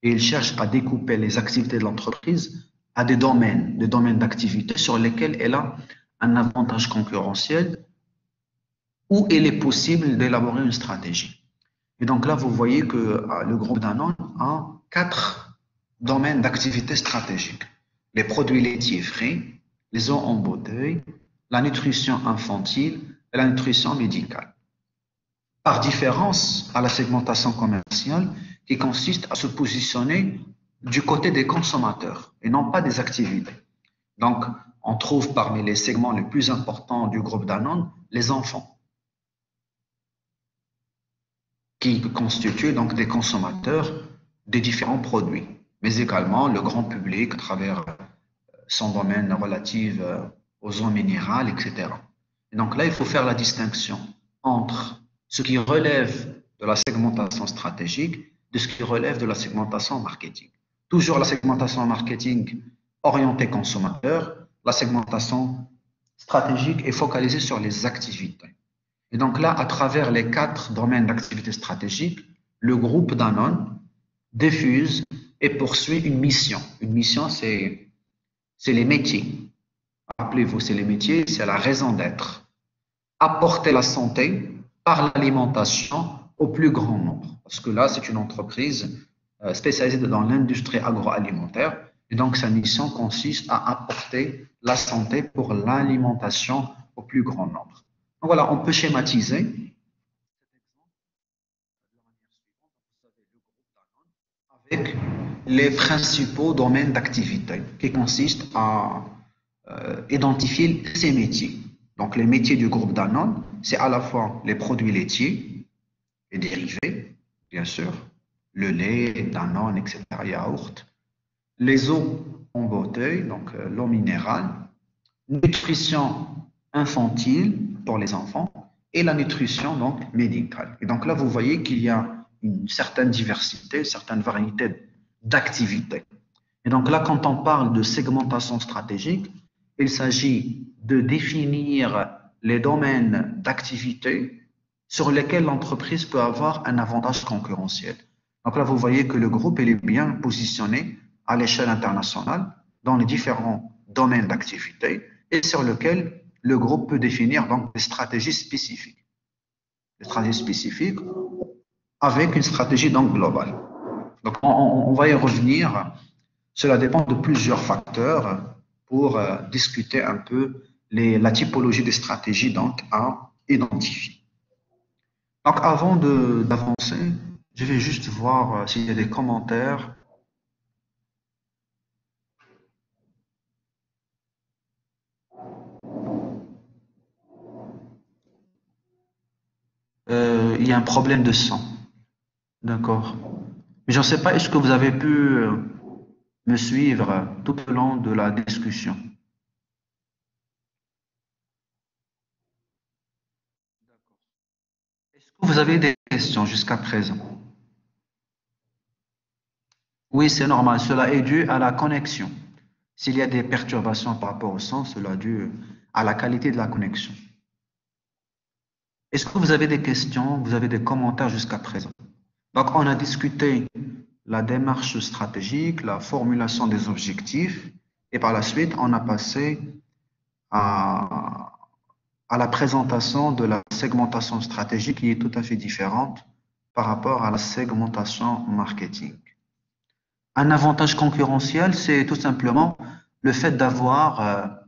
Et il cherche à découper les activités de l'entreprise à des domaines d'activité sur lesquels elle a un avantage concurrentiel où il est possible d'élaborer une stratégie. Et donc là, vous voyez que le groupe Danone a 4 domaines d'activité stratégiques. Les produits laitiers frais, les eaux en bouteille, la nutrition infantile et la nutrition médicale. Par différence à la segmentation commerciale qui consiste à se positionner du côté des consommateurs et non pas des activités. Donc, on trouve parmi les segments les plus importants du groupe Danone les enfants. qui constituent donc des consommateurs des différents produits, mais également le grand public à travers son domaine relatif aux eaux minérales, etc. Et donc là, il faut faire la distinction entre ce qui relève de la segmentation stratégique de ce qui relève de la segmentation marketing. Toujours la segmentation marketing orientée consommateur, la segmentation stratégique est focalisée sur les activités. Et donc là, à travers les 4 domaines d'activité stratégique, le groupe Danone diffuse et poursuit une mission. Une mission, c'est les métiers. Rappelez-vous, c'est les métiers, c'est la raison d'être. Apporter la santé par l'alimentation au plus grand nombre. Parce que là, c'est une entreprise spécialisée dans l'industrie agroalimentaire. Et donc, sa mission consiste à apporter la santé pour l'alimentation au plus grand nombre. Donc voilà, on peut schématiser avec les principaux domaines d'activité qui consistent à identifier ces métiers. Donc, les métiers du groupe Danone, c'est à la fois les produits laitiers, les dérivés, bien sûr, le lait, Danone, etc., yaourt, les eaux en bouteille, donc l'eau minérale, nutrition infantile pour les enfants et la nutrition donc médicale. Et donc là, vous voyez qu'il y a une certaine diversité, une certaine variété d'activités. Et donc là, quand on parle de segmentation stratégique, il s'agit de définir les domaines d'activité sur lesquels l'entreprise peut avoir un avantage concurrentiel. Donc là, vous voyez que le groupe est bien positionné à l'échelle internationale dans les différents domaines d'activité et sur lesquels le groupe peut définir donc des stratégies spécifiques. Des stratégies spécifiques avec une stratégie donc globale. Donc on va y revenir. Cela dépend de plusieurs facteurs pour discuter un peu la typologie des stratégies donc à identifier. Donc avant d'avancer, je vais juste voir s'il y a des commentaires. Il y a un problème de son. D'accord. Mais je ne sais pas, est-ce que vous avez pu me suivre tout au long de la discussion? Est-ce que vous avez des questions jusqu'à présent? Oui, c'est normal. Cela est dû à la connexion. S'il y a des perturbations par rapport au son, cela est dû à la qualité de la connexion. Est-ce que vous avez des questions, vous avez des commentaires jusqu'à présent? Donc, on a discuté la démarche stratégique, la formulation des objectifs, et par la suite, on a passé à, à la présentation de la segmentation stratégique qui est tout à fait différente par rapport à la segmentation marketing. Un avantage concurrentiel, c'est tout simplement le fait d'avoir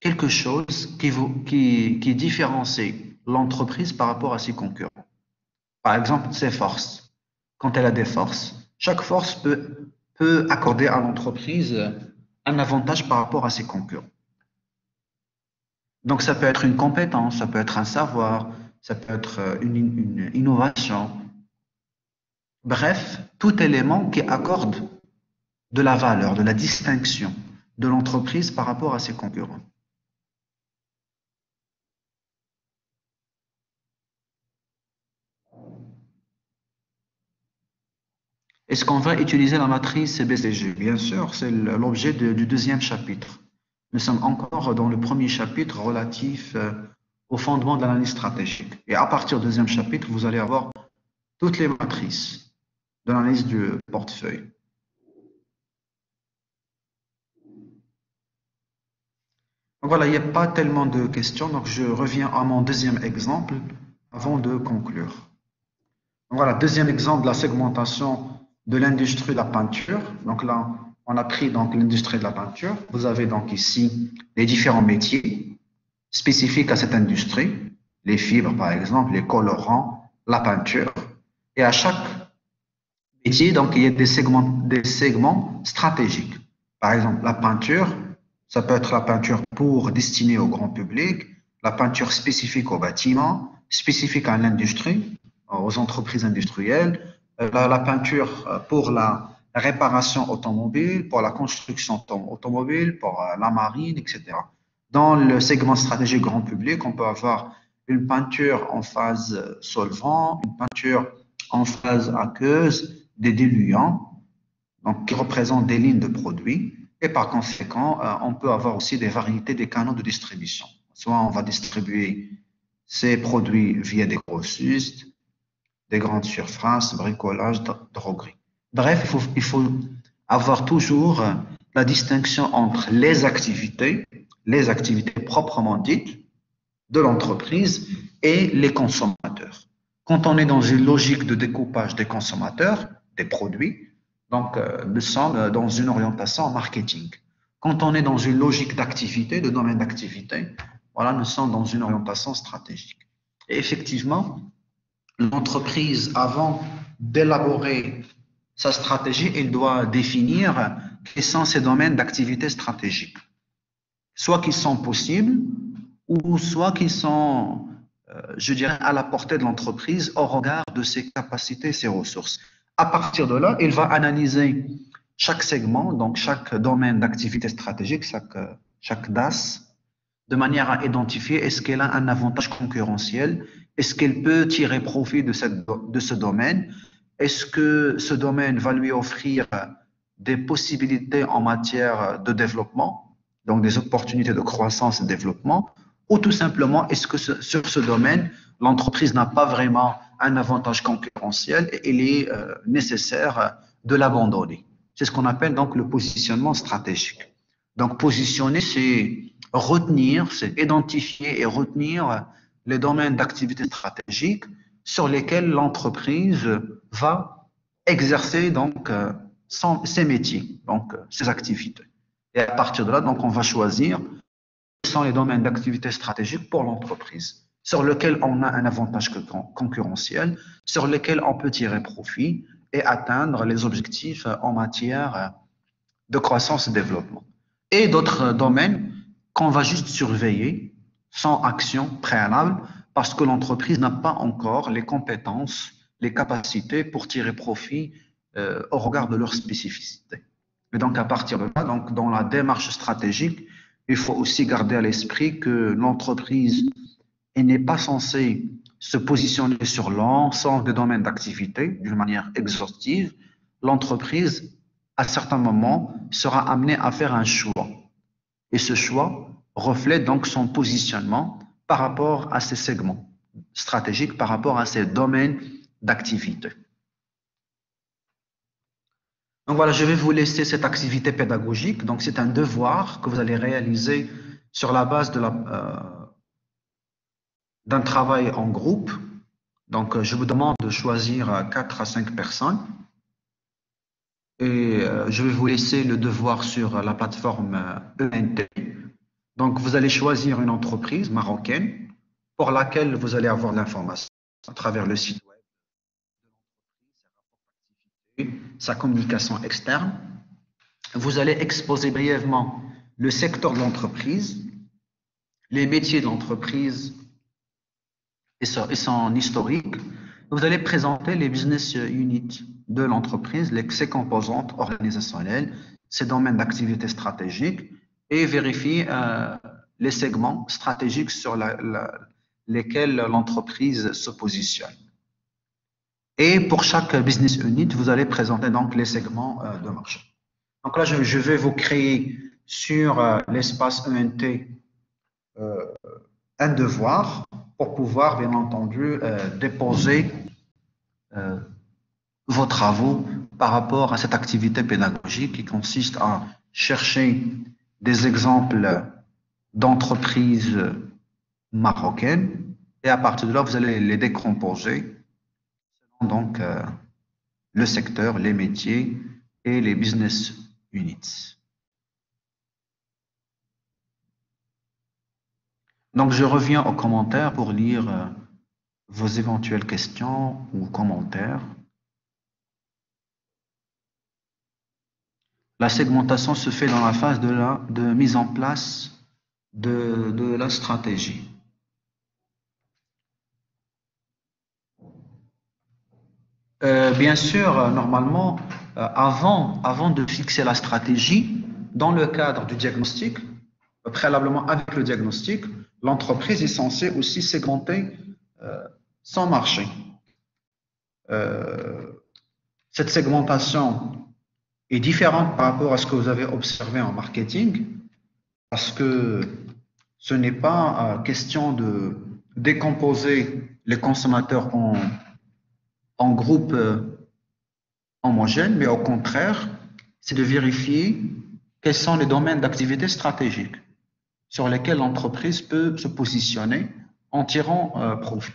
quelque chose qui différencie l'entreprise par rapport à ses concurrents. Par exemple, ses forces. Quand elle a des forces, chaque force peut accorder à l'entreprise un avantage par rapport à ses concurrents. Donc, ça peut être une compétence, ça peut être un savoir, ça peut être une innovation. Bref, tout élément qui accorde de la valeur, de la distinction de l'entreprise par rapport à ses concurrents. Est-ce qu'on va utiliser la matrice BCG? Bien sûr, c'est l'objet du deuxième chapitre. Nous sommes encore dans le premier chapitre relatif au fondement de l'analyse stratégique. Et à partir du deuxième chapitre, vous allez avoir toutes les matrices de l'analyse du portefeuille. Donc voilà, il n'y a pas tellement de questions, donc je reviens à mon deuxième exemple avant de conclure. Donc voilà, deuxième exemple de la segmentation de l'industrie de la peinture. Donc là, on a pris donc l'industrie de la peinture. Vous avez donc ici les différents métiers spécifiques à cette industrie, les fibres par exemple, les colorants, la peinture. Et à chaque métier, donc il y a des segments stratégiques. Par exemple, la peinture, ça peut être la peinture pour destiner au grand public, la peinture spécifique au bâtiment, spécifique à l'industrie, aux entreprises industrielles, la peinture pour la réparation automobile, pour la construction automobile, pour la marine, etc. Dans le segment stratégique grand public, on peut avoir une peinture en phase solvant, une peinture en phase aqueuse, des diluants, donc qui représentent des lignes de produits. Et par conséquent, on peut avoir aussi des variétés des canaux de distribution. Soit on va distribuer ces produits via des grossistes, des grandes surfaces, bricolage, droguerie. Bref, il faut avoir toujours la distinction entre les activités proprement dites de l'entreprise et les consommateurs. Quand on est dans une logique de découpage des consommateurs, des produits, donc nous sommes dans une orientation marketing. Quand on est dans une logique d'activité, de domaine d'activité, voilà, nous sommes dans une orientation stratégique. Et effectivement, l'entreprise, avant d'élaborer sa stratégie, elle doit définir quels sont ses domaines d'activité stratégiques. Soit qu'ils sont possibles, ou soit qu'ils sont, je dirais, à la portée de l'entreprise au regard de ses capacités, ses ressources. À partir de là, il va analyser chaque segment, donc chaque domaine d'activité stratégique, chaque DAS, de manière à identifier est-ce qu'elle a un avantage concurrentiel, est-ce qu'elle peut tirer profit de ce domaine, est-ce que ce domaine va lui offrir des possibilités en matière de développement, donc des opportunités de croissance et de développement, ou tout simplement est-ce que sur ce domaine, l'entreprise n'a pas vraiment un avantage concurrentiel et il est nécessaire de l'abandonner. C'est ce qu'on appelle donc le positionnement stratégique. Donc positionner, c'est retenir, c'est identifier et retenir les domaines d'activité stratégique sur lesquels l'entreprise va exercer donc ses métiers, donc ses activités. Et à partir de là, donc on va choisir quels sont les domaines d'activité stratégique pour l'entreprise, sur lesquels on a un avantage concurrentiel, sur lesquels on peut tirer profit et atteindre les objectifs en matière de croissance et développement. Et d'autres domaines qu'on va juste surveiller sans action préalable parce que l'entreprise n'a pas encore les compétences, les capacités pour tirer profit au regard de leurs spécificités. Et donc, à partir de là, donc, dans la démarche stratégique, il faut aussi garder à l'esprit que l'entreprise n'est pas censée se positionner sur l'ensemble des domaines d'activité d'une manière exhaustive. L'entreprise, à certains moments, sera amenée à faire un choix. Et ce choix reflète donc son positionnement par rapport à ses segments stratégiques, par rapport à ses domaines d'activité. Donc voilà, je vais vous laisser cette activité pédagogique. Donc c'est un devoir que vous allez réaliser sur la base d'un travail en groupe. Donc je vous demande de choisir 4 à 5 personnes. Et je vais vous laisser le devoir sur la plateforme ENT. Donc vous allez choisir une entreprise marocaine pour laquelle vous allez avoir l'information à travers le site web, sa communication externe. Vous allez exposer brièvement le secteur de l'entreprise, les métiers de l'entreprise et son historique. Vous allez présenter les business units de l'entreprise, ses composantes organisationnelles, ses domaines d'activité stratégique et vérifier les segments stratégiques sur lesquels l'entreprise se positionne. Et pour chaque business unit, vous allez présenter donc les segments de marché. Donc là, je vais vous créer sur l'espace ENT un devoir pour pouvoir, bien entendu, déposer vos travaux par rapport à cette activité pédagogique qui consiste à chercher des exemples d'entreprises marocaines et à partir de là, vous allez les décomposer selon donc le secteur, les métiers et les business units. Donc, je reviens aux commentaires pour lire vos éventuelles questions ou commentaires. La segmentation se fait dans la phase de mise en place de la stratégie. Bien sûr, normalement, avant de fixer la stratégie, dans le cadre du diagnostic, préalablement avec le diagnostic, l'entreprise est censée aussi segmenter son marché. Euh, cette segmentation est différente par rapport à ce que vous avez observé en marketing, parce que ce n'est pas question de décomposer les consommateurs en groupes homogènes, mais au contraire, c'est de vérifier quels sont les domaines d'activité stratégiques sur lesquels l'entreprise peut se positionner en tirant profit.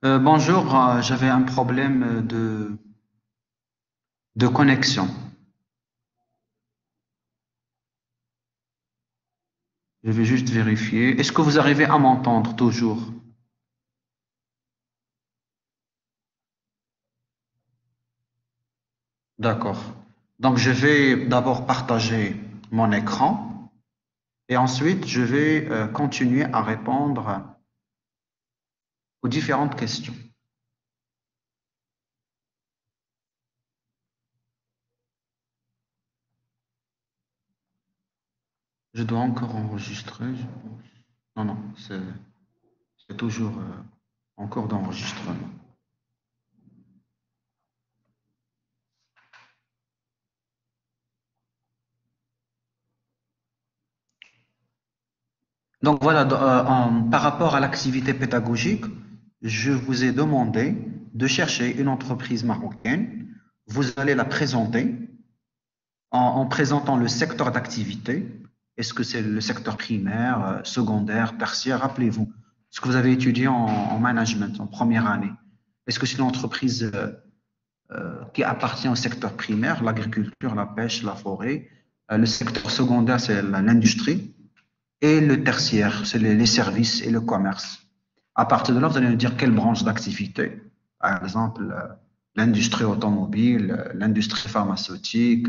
Bonjour, j'avais un problème de connexion. Je vais juste vérifier. Est-ce que vous arrivez à m'entendre toujours? D'accord. Donc, je vais d'abord partager mon écran et ensuite, je vais continuer à répondre aux différentes questions. Je dois encore enregistrer, je pense. Non, non, c'est toujours en cours d'enregistrement. Donc voilà, par rapport à l'activité pédagogique, je vous ai demandé de chercher une entreprise marocaine. Vous allez la présenter en présentant le secteur d'activité. Est-ce que c'est le secteur primaire, secondaire, tertiaire? Rappelez-vous ce que vous avez étudié en management en première année. Est-ce que c'est une entreprise qui appartient au secteur primaire, l'agriculture, la pêche, la forêt? Le secteur secondaire, c'est l'industrie. Et le tertiaire, c'est les services et le commerce. À partir de là, vous allez nous dire quelle branche d'activité. Par exemple, l'industrie automobile, l'industrie pharmaceutique,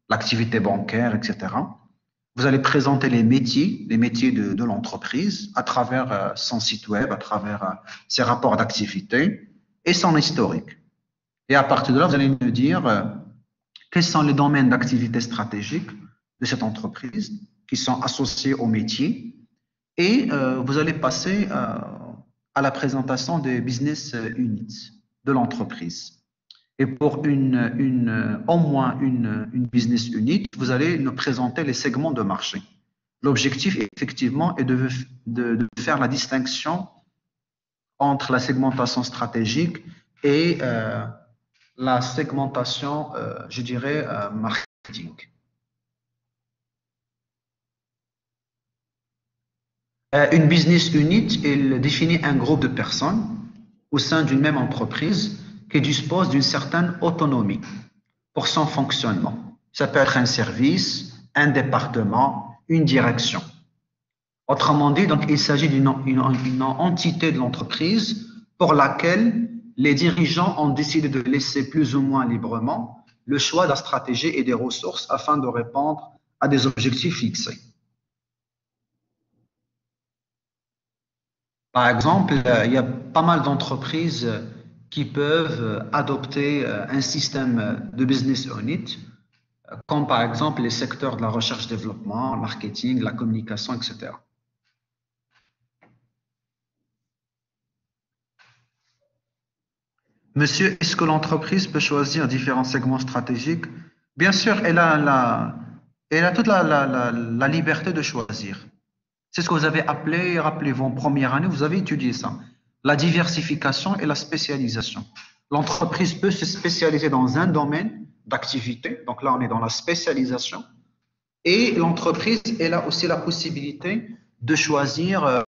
l'activité bancaire, etc. Vous allez présenter les métiers de l'entreprise à travers son site web, à travers ses rapports d'activité et son historique. Et à partir de là, vous allez me dire quels sont les domaines d'activité stratégiques de cette entreprise qui sont associés au métier et vous allez passer à la présentation des business units de l'entreprise. Et pour au moins une business unit, vous allez nous présenter les segments de marché. L'objectif, effectivement, est de faire la distinction entre la segmentation stratégique et la segmentation, je dirais, marketing. Une business unit, elle définit un groupe de personnes au sein d'une même entreprise qui dispose d'une certaine autonomie pour son fonctionnement. Ça peut être un service, un département, une direction. Autrement dit, donc, il s'agit d'une entité de l'entreprise pour laquelle les dirigeants ont décidé de laisser plus ou moins librement le choix de la stratégie et des ressources afin de répondre à des objectifs fixés. Par exemple, il y a pas mal d'entreprises qui peuvent adopter un système de business unit, comme par exemple les secteurs de la recherche-développement, le marketing, la communication, etc. Monsieur, est-ce que l'entreprise peut choisir différents segments stratégiques? Bien sûr, elle a toute la liberté de choisir. C'est ce que vous avez appelé, rappelez-vous, en première année, vous avez étudié ça. La diversification et la spécialisation. L'entreprise peut se spécialiser dans un domaine d'activité. Donc là, on est dans la spécialisation. Et l'entreprise, elle a aussi la possibilité de choisir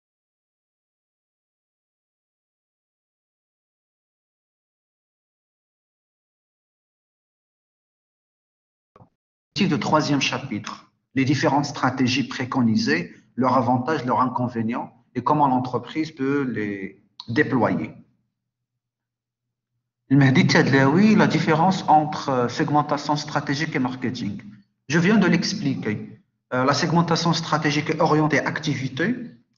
de troisième chapitre, les différentes stratégies préconisées, leurs avantages, leurs inconvénients et comment l'entreprise peut les déployer. Il m'a dit Tadlaoui, la différence entre segmentation stratégique et marketing. Je viens de l'expliquer. La segmentation stratégique est orientée activité.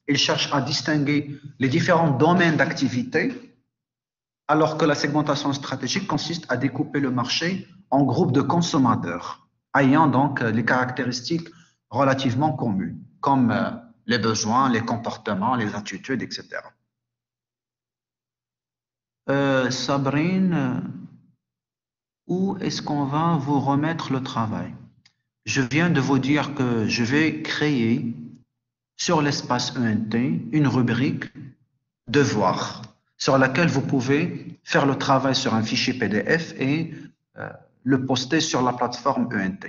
Il cherche à distinguer les différents domaines d'activité, alors que la segmentation stratégique consiste à découper le marché en groupes de consommateurs, ayant donc les caractéristiques relativement communes, comme les besoins, les comportements, les attitudes, etc. Sabrine, où est-ce qu'on va vous remettre le travail? Je viens de vous dire que je vais créer sur l'espace ENT une rubrique devoir sur laquelle vous pouvez faire le travail sur un fichier PDF et euh, le poster sur la plateforme ENT.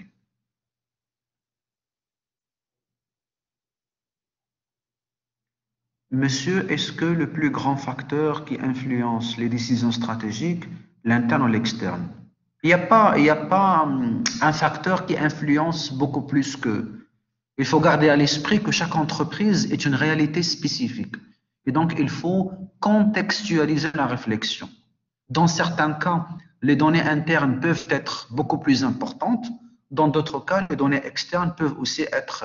Monsieur, est-ce que le plus grand facteur qui influence les décisions stratégiques, l'interne ou l'externe? Il y a pas un facteur qui influence beaucoup plus que. Il faut garder à l'esprit que chaque entreprise est une réalité spécifique. Et donc, il faut contextualiser la réflexion. Dans certains cas, les données internes peuvent être beaucoup plus importantes. Dans d'autres cas, les données externes peuvent aussi être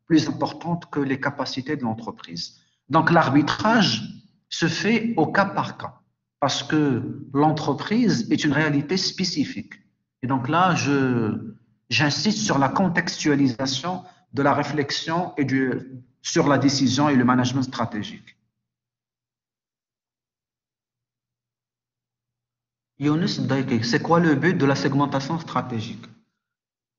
plus importantes que les capacités de l'entreprise. Donc, l'arbitrage se fait au cas par cas parce que l'entreprise est une réalité spécifique. Et donc là, j'insiste sur la contextualisation de la réflexion et sur la décision et le management stratégique. Younes Daïk, c'est quoi le but de la segmentation stratégique?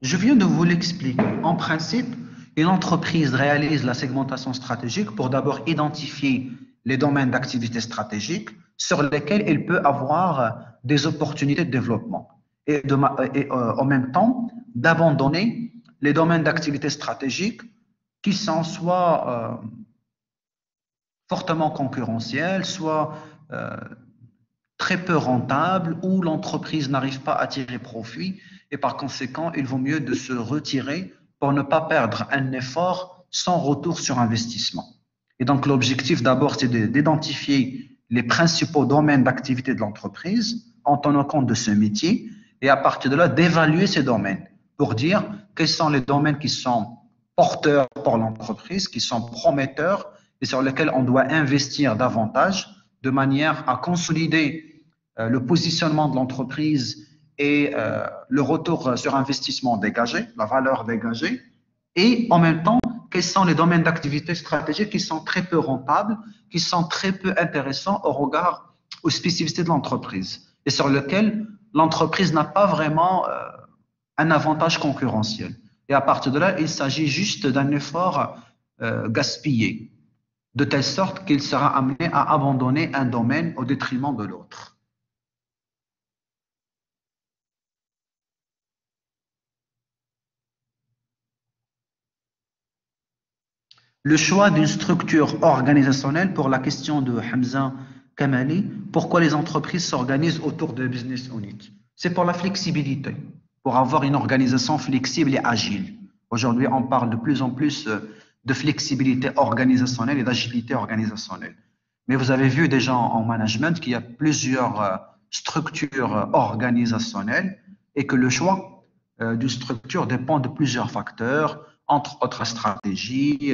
Je viens de vous l'expliquer. En principe, une entreprise réalise la segmentation stratégique pour d'abord identifier les domaines d'activité stratégique sur lesquels elle peut avoir des opportunités de développement et en même temps d'abandonner les domaines d'activité stratégique qui sont soit fortement concurrentiels, soit très peu rentables, où l'entreprise n'arrive pas à tirer profit et par conséquent, il vaut mieux de se retirer pour ne pas perdre un effort sans retour sur investissement. Et donc, l'objectif d'abord, c'est d'identifier les principaux domaines d'activité de l'entreprise en tenant compte de ce métier et à partir de là, d'évaluer ces domaines pour dire quels sont les domaines qui sont porteurs pour l'entreprise, qui sont prometteurs et sur lesquels on doit investir davantage de manière à consolider le positionnement de l'entreprise et le retour sur investissement dégagé, la valeur dégagée, et en même temps, quels sont les domaines d'activité stratégiques qui sont très peu rentables, qui sont très peu intéressants au regard aux spécificités de l'entreprise et sur lesquels l'entreprise n'a pas vraiment un avantage concurrentiel. Et à partir de là, il s'agit juste d'un effort gaspillé, de telle sorte qu'il sera amené à abandonner un domaine au détriment de l'autre. Le choix d'une structure organisationnelle pour la question de Hamza Kamali, pourquoi les entreprises s'organisent autour de business units? C'est pour la flexibilité, pour avoir une organisation flexible et agile. Aujourd'hui, on parle de plus en plus de flexibilité organisationnelle et d'agilité organisationnelle. Mais vous avez vu déjà en management qu'il y a plusieurs structures organisationnelles et que le choix d'une structure dépend de plusieurs facteurs, entre autres la stratégie,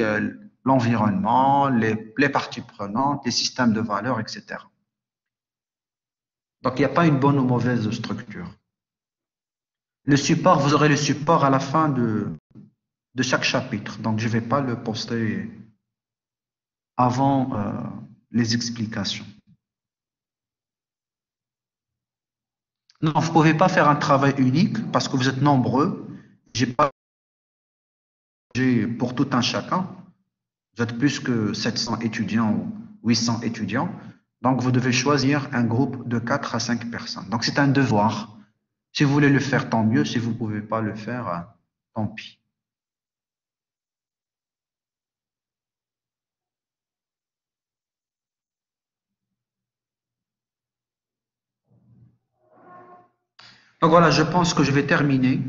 l'environnement, les parties prenantes, les systèmes de valeurs, etc. Donc, il n'y a pas une bonne ou mauvaise structure. Le support, vous aurez le support à la fin de chaque chapitre. Donc, je ne vais pas le poster avant les explications. Non, vous ne pouvez pas faire un travail unique parce que vous êtes nombreux. J'ai pas pour tout un chacun. Vous êtes plus que 700 étudiants ou 800 étudiants. Donc, vous devez choisir un groupe de 4 à 5 personnes. Donc, c'est un devoir. Si vous voulez le faire, tant mieux. Si vous ne pouvez pas le faire, tant pis. Donc voilà, je pense que je vais terminer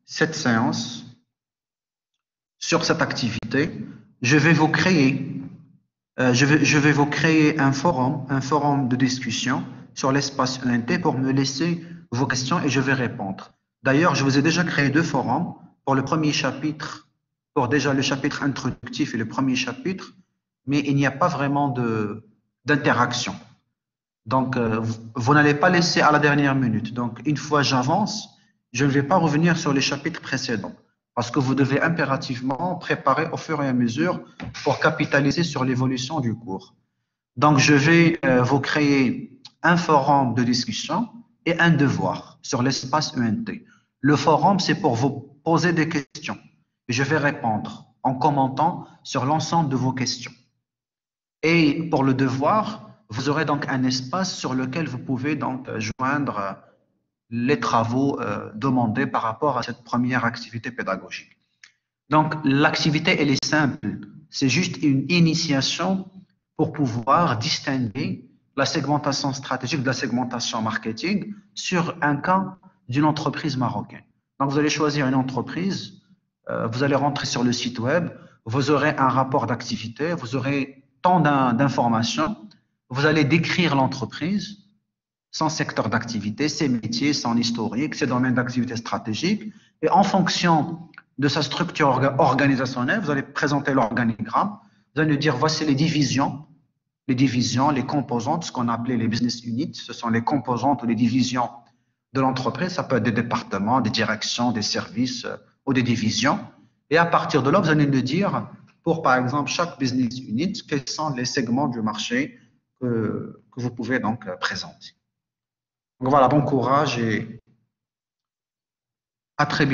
cette séance sur cette activité. Je vais vous créer, je vais vous créer un forum de discussion sur l'espace ENT pour me laisser vos questions et je vais répondre. D'ailleurs, je vous ai déjà créé 2 forums pour le premier chapitre, pour déjà le chapitre introductif et le premier chapitre, mais il n'y a pas vraiment d'interaction. Donc, vous n'allez pas laisser à la dernière minute. Donc, une fois j'avance, je ne vais pas revenir sur les chapitres précédents parce que vous devez impérativement préparer au fur et à mesure pour capitaliser sur l'évolution du cours. Donc, je vais vous créer un forum de discussion et un devoir sur l'espace ENT. Le forum, c'est pour vous poser des questions et je vais répondre en commentant sur l'ensemble de vos questions. Et pour le devoir, vous aurez donc un espace sur lequel vous pouvez donc joindre les travaux demandés par rapport à cette première activité pédagogique. Donc, l'activité, elle est simple. C'est juste une initiation pour pouvoir distinguer la segmentation stratégique de la segmentation marketing sur un cas d'une entreprise marocaine. Donc, vous allez choisir une entreprise, vous allez rentrer sur le site web, vous aurez un rapport d'activité, vous aurez tant d'informations, vous allez décrire l'entreprise, son secteur d'activité, ses métiers, son historique, ses domaines d'activité stratégique, et en fonction de sa structure organisationnelle, vous allez présenter l'organigramme, vous allez dire voici les divisions, les composantes, ce qu'on appelait les business units, ce sont les composantes ou les divisions de l'entreprise, ça peut être des départements, des directions, des services ou des divisions. Et à partir de là, vous allez nous dire, pour par exemple chaque business unit, quels sont les segments du marché que vous pouvez donc présenter. Donc voilà, bon courage et à très bientôt.